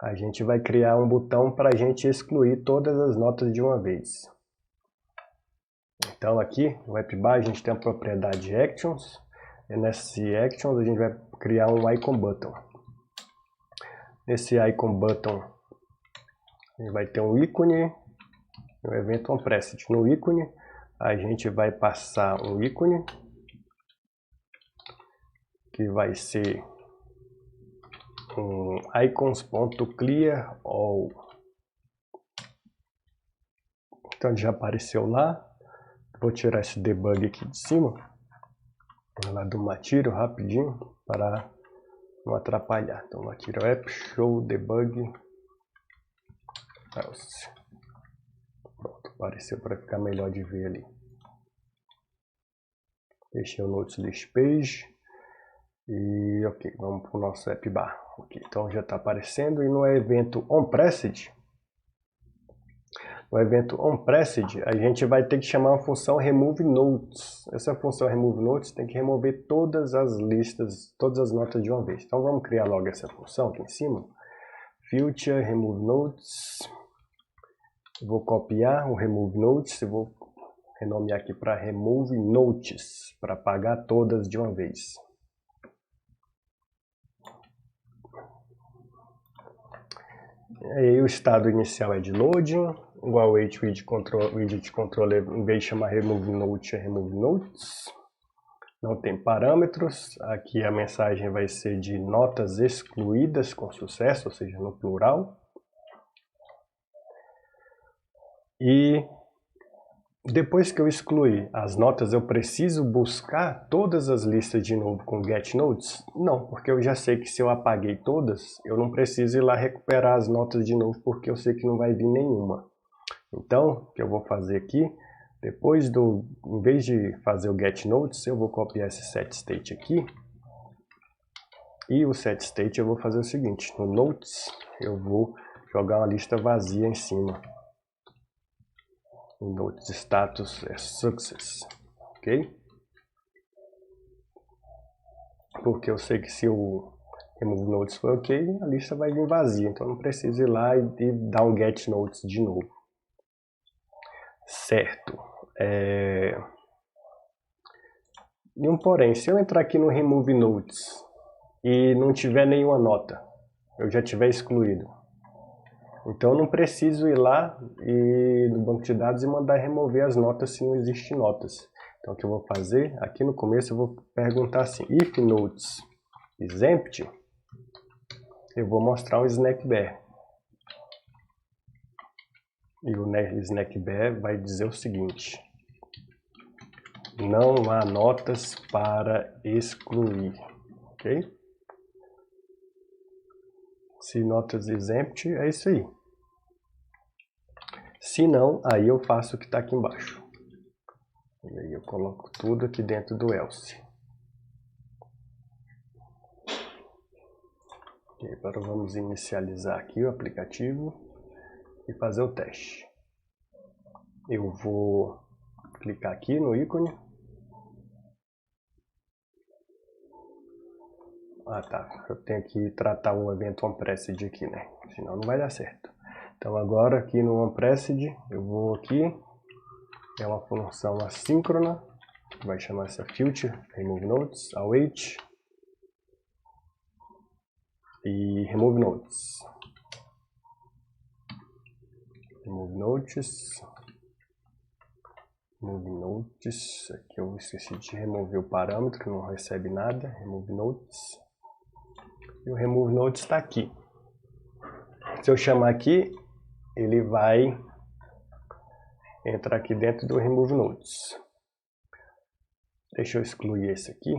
a gente vai criar um botão para a gente excluir todas as notas de uma vez. Então aqui no app bar a gente tem a propriedade Actions, e nesse Actions a gente vai criar um Icon Button. Nesse Icon Button a gente vai ter um ícone, um evento onPressed. No ícone a gente vai passar um ícone que vai ser um icons.clear_all. Então já apareceu lá. Vou tirar esse debug aqui de cima, lá do Material rapidinho, para não atrapalhar. Então Material App, Show, Debug, else. Pronto, apareceu para ficar melhor de ver ali. Deixei o Notes List Page. E ok, vamos para o nosso app bar. Okay, então já está aparecendo. E no evento onPressed, no evento onPressed, a gente vai ter que chamar uma função remove notes. Essa função remove notes tem que remover todas as listas, todas as notas de uma vez. Então vamos criar logo essa função aqui em cima. Future remove notes. Vou copiar o remove notes e vou renomear aqui para remove notes, para apagar todas de uma vez. E aí o estado inicial é de loading, o await widget controller, em vez de chamar remove note, é remove notes. Não tem parâmetros, aqui a mensagem vai ser de notas excluídas com sucesso, ou seja, no plural. E depois que eu excluir as notas, eu preciso buscar todas as listas de novo com getNotes? Não, porque eu já sei que se eu apaguei todas, eu não preciso ir lá recuperar as notas de novo, porque eu sei que não vai vir nenhuma. Então, o que eu vou fazer aqui, em vez de fazer o getNotes, eu vou copiar esse setState aqui. E o setState eu vou fazer o seguinte, no Notes eu vou jogar uma lista vazia em cima. O Notes status é success, ok? Porque eu sei que se o remove notes for ok, a lista vai vir vazia, então não preciso ir lá e dar um get notes de novo. Certo. E um porém, se eu entrar aqui no remove notes e não tiver nenhuma nota, eu já tiver excluído, então eu não preciso ir lá no banco de dados e mandar remover as notas se não existem notas. Então o que eu vou fazer, aqui no começo eu vou perguntar assim, if notes is empty, eu vou mostrar um snackbar. E o snackbar vai dizer o seguinte, não há notas para excluir, ok? Se notas is empty, é isso aí. Se não, aí eu faço o que está aqui embaixo. E aí eu coloco tudo aqui dentro do else. E agora vamos inicializar aqui o aplicativo e fazer o teste. Eu vou clicar aqui no ícone. Ah tá, eu tenho que tratar o evento onPressed aqui, né? Senão não vai dar certo. Então agora aqui no onPressed, eu vou aqui, é uma função assíncrona, vai chamar-se future, remove notes, await e remove notes. Remove notes. Remove notes, aqui eu esqueci de remover o parâmetro, não recebe nada, remove notes. E o remove notes está aqui. Se eu chamar aqui, ele vai entrar aqui dentro do remove notes. Deixa eu excluir esse aqui.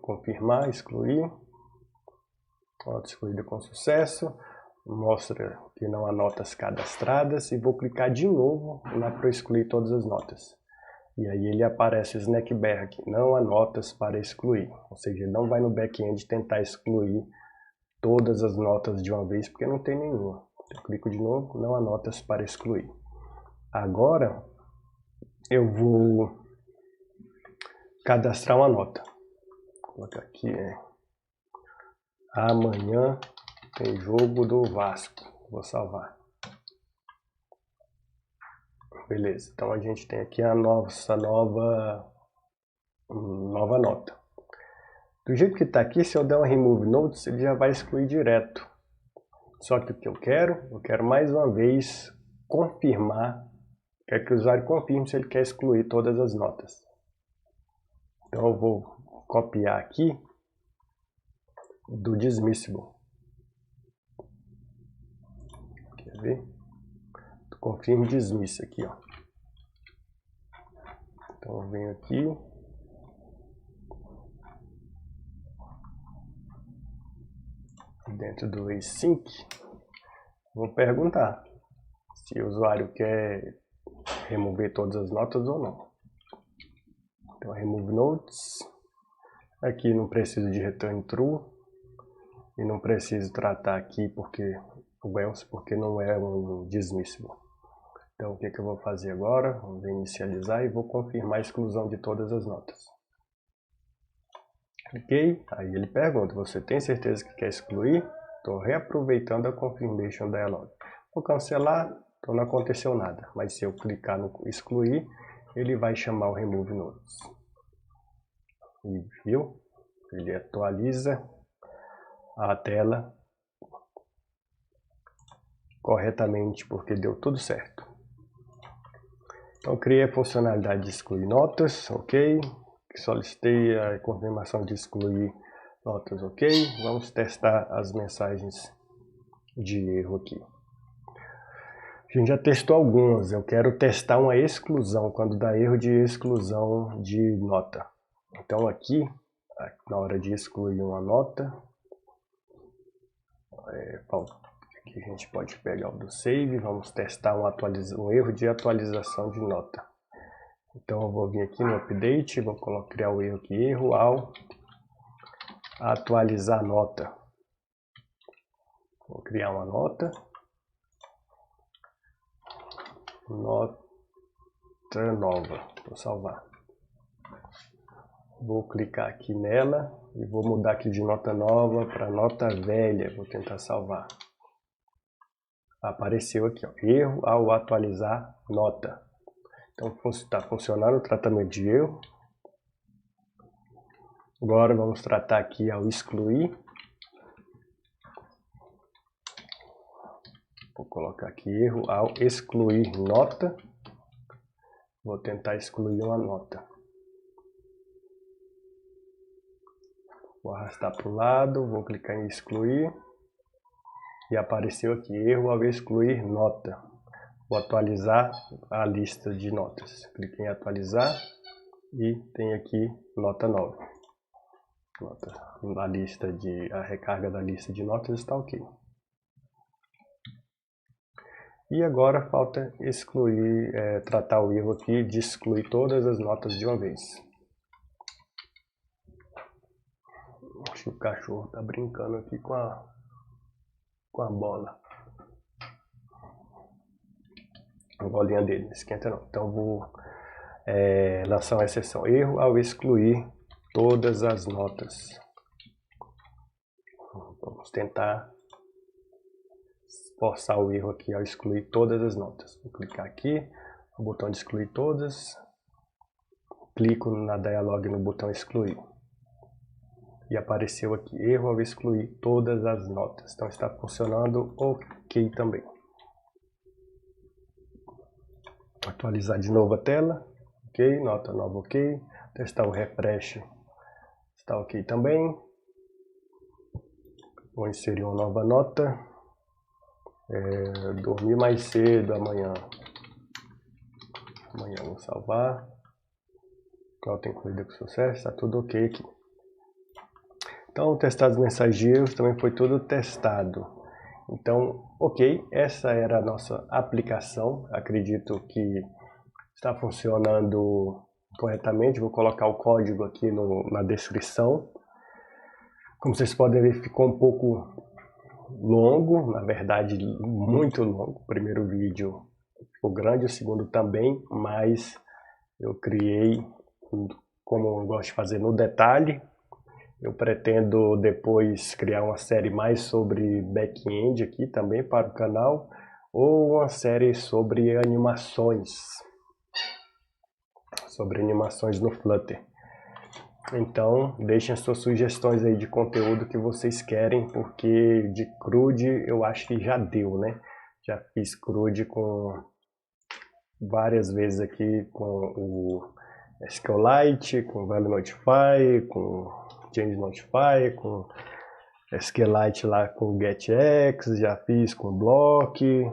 Confirmar, excluir. Nota excluída com sucesso. Mostra que não há notas cadastradas. E vou clicar de novo lá para excluir todas as notas. E aí ele aparece o snack bar aqui. Não há notas para excluir. Ou seja, ele não vai no back-end tentar excluir todas as notas de uma vez, porque não tem nenhuma. Eu clico de novo, não há notas para excluir. Agora eu vou cadastrar uma nota. Vou colocar aqui, amanhã tem jogo do Vasco. Vou salvar. Beleza, então a gente tem aqui a nossa nova nota. Do jeito que está aqui, se eu der um remove notes, ele já vai excluir direto. Só que o que eu quero mais uma vez confirmar, quero que o usuário confirme se ele quer excluir todas as notas. Então eu vou copiar aqui do dismissible. Quer ver? Confirme dismiss aqui, ó. Então eu venho aqui. Dentro do async, vou perguntar se o usuário quer remover todas as notas ou não. Então remove notes. Aqui não preciso de return true. E não preciso tratar aqui porque o else, porque não é um dismissible. Então o que eu vou fazer agora? Vamos inicializar e vou confirmar a exclusão de todas as notas. Cliquei, aí ele pergunta, você tem certeza que quer excluir? Estou reaproveitando a confirmation dialog. Vou cancelar, então não aconteceu nada. Mas se eu clicar no excluir, ele vai chamar o remove notes. E viu? Ele atualiza a tela corretamente porque deu tudo certo. Então criei a funcionalidade de excluir notas, ok. Solicitei a confirmação de excluir notas, ok. Vamos testar as mensagens de erro aqui. A gente já testou algumas, eu quero testar uma exclusão, quando dá erro de exclusão de nota. Então aqui, na hora de excluir uma nota, aqui a gente pode pegar o do save, vamos testar um erro de atualização de nota. Então eu vou vir aqui no update, vou criar o erro aqui, erro ao atualizar nota. Vou criar uma nota nova, vou salvar. Vou clicar aqui nela e vou mudar aqui de nota nova para nota velha, vou tentar salvar. Apareceu aqui, ó, erro ao atualizar nota. Então está funcionando o tratamento de erro. Agora vamos tratar aqui ao excluir. Vou colocar aqui erro ao excluir nota. Vou tentar excluir uma nota. Vou arrastar para o lado, vou clicar em excluir. E apareceu aqui erro ao excluir nota. Vou atualizar a lista de notas. Clique em atualizar e tem aqui nota nova. A recarga da lista de notas está ok. E agora falta excluir, tratar o erro aqui de excluir todas as notas de uma vez. Acho que o cachorro tá brincando aqui com a bola. A bolinha dele, não esquenta não. Então vou lançar uma exceção erro ao excluir todas as notas. Vamos tentar forçar o erro aqui ao excluir todas as notas. Vou clicar aqui no botão de excluir todas, clico na dialog no botão excluir e apareceu aqui erro ao excluir todas as notas. Então está funcionando ok também. Atualizar de novo a tela, ok, nota nova ok, testar o refresh, está ok também. Vou inserir uma nova nota, dormir mais cedo amanhã. Vamos salvar, nota incluída com sucesso, está tudo ok aqui. Então, testar as mensagens de erros também foi tudo testado. Então, ok, essa era a nossa aplicação. Acredito que está funcionando corretamente. Vou colocar o código aqui na descrição. Como vocês podem ver, ficou um pouco longo, na verdade muito longo. O primeiro vídeo ficou grande, o segundo também, mas eu criei, como eu gosto de fazer, no detalhe. Eu pretendo depois criar uma série mais sobre back-end aqui também para o canal, ou uma série sobre animações no Flutter. Então deixem as suas sugestões aí de conteúdo que vocês querem, porque de CRUD eu acho que já deu, né? Já fiz CRUD com várias vezes aqui com o SQLite, com Value Notify, com Change Notify, com SQLite lá com GetX, já fiz com Block,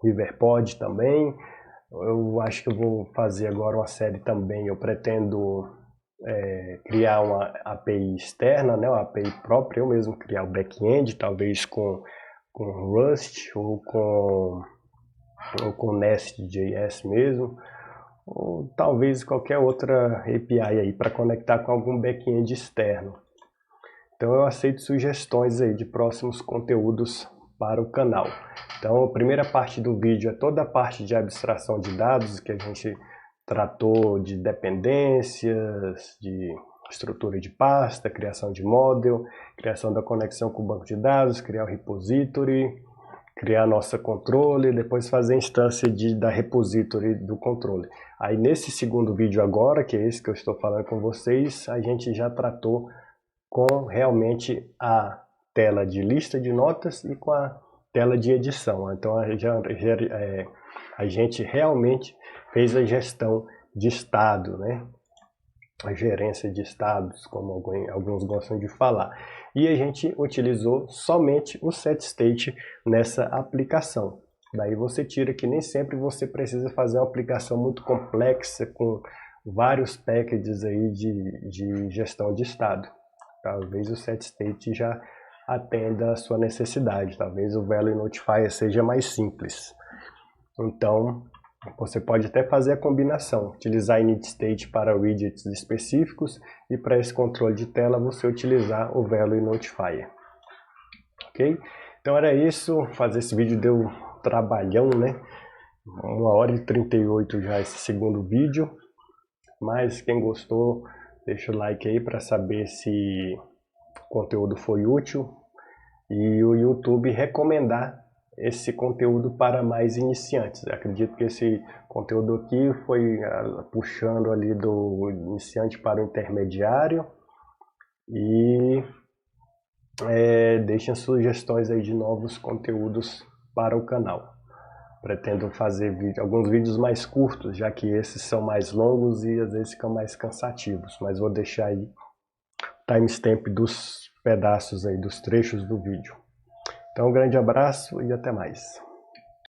Riverpod também. Eu acho que eu vou fazer agora uma série também. Eu pretendo criar uma API externa, né, uma API própria, eu mesmo criar o back-end, talvez com Rust ou com Nest.js mesmo, ou talvez qualquer outra API aí para conectar com algum back-end externo. Então eu aceito sugestões aí de próximos conteúdos para o canal. Então a primeira parte do vídeo é toda a parte de abstração de dados, que a gente tratou de dependências, de estrutura de pasta, criação de model, criação da conexão com o banco de dados, criar o repository, criar nossa controle, depois fazer a instância da repository do controle. Aí nesse segundo vídeo agora, que é esse que eu estou falando com vocês, a gente já tratou com realmente a tela de lista de notas e com a tela de edição. Então a gente realmente fez a gestão de estado, né? A gerência de estados, como alguns gostam de falar. E a gente utilizou somente o setState nessa aplicação. Daí você tira que nem sempre você precisa fazer uma aplicação muito complexa com vários packages aí de gestão de estado. Talvez o setState já atenda a sua necessidade, talvez o Value Notifier seja mais simples. Então, você pode até fazer a combinação, utilizar initState para widgets específicos e para esse controle de tela você utilizar o Value Notifier. Ok? Então era isso, fazer esse vídeo deu trabalhão, né? 1h38 já esse segundo vídeo, mas quem gostou, deixa o like aí para saber se o conteúdo foi útil e o YouTube recomendar esse conteúdo para mais iniciantes. Acredito que esse conteúdo aqui foi puxando ali do iniciante para o intermediário e deixem sugestões aí de novos conteúdos para o canal. Pretendo fazer alguns vídeos mais curtos, já que esses são mais longos e às vezes ficam mais cansativos, mas vou deixar aí timestamp dos pedaços aí, dos trechos do vídeo. Então um grande abraço e até mais.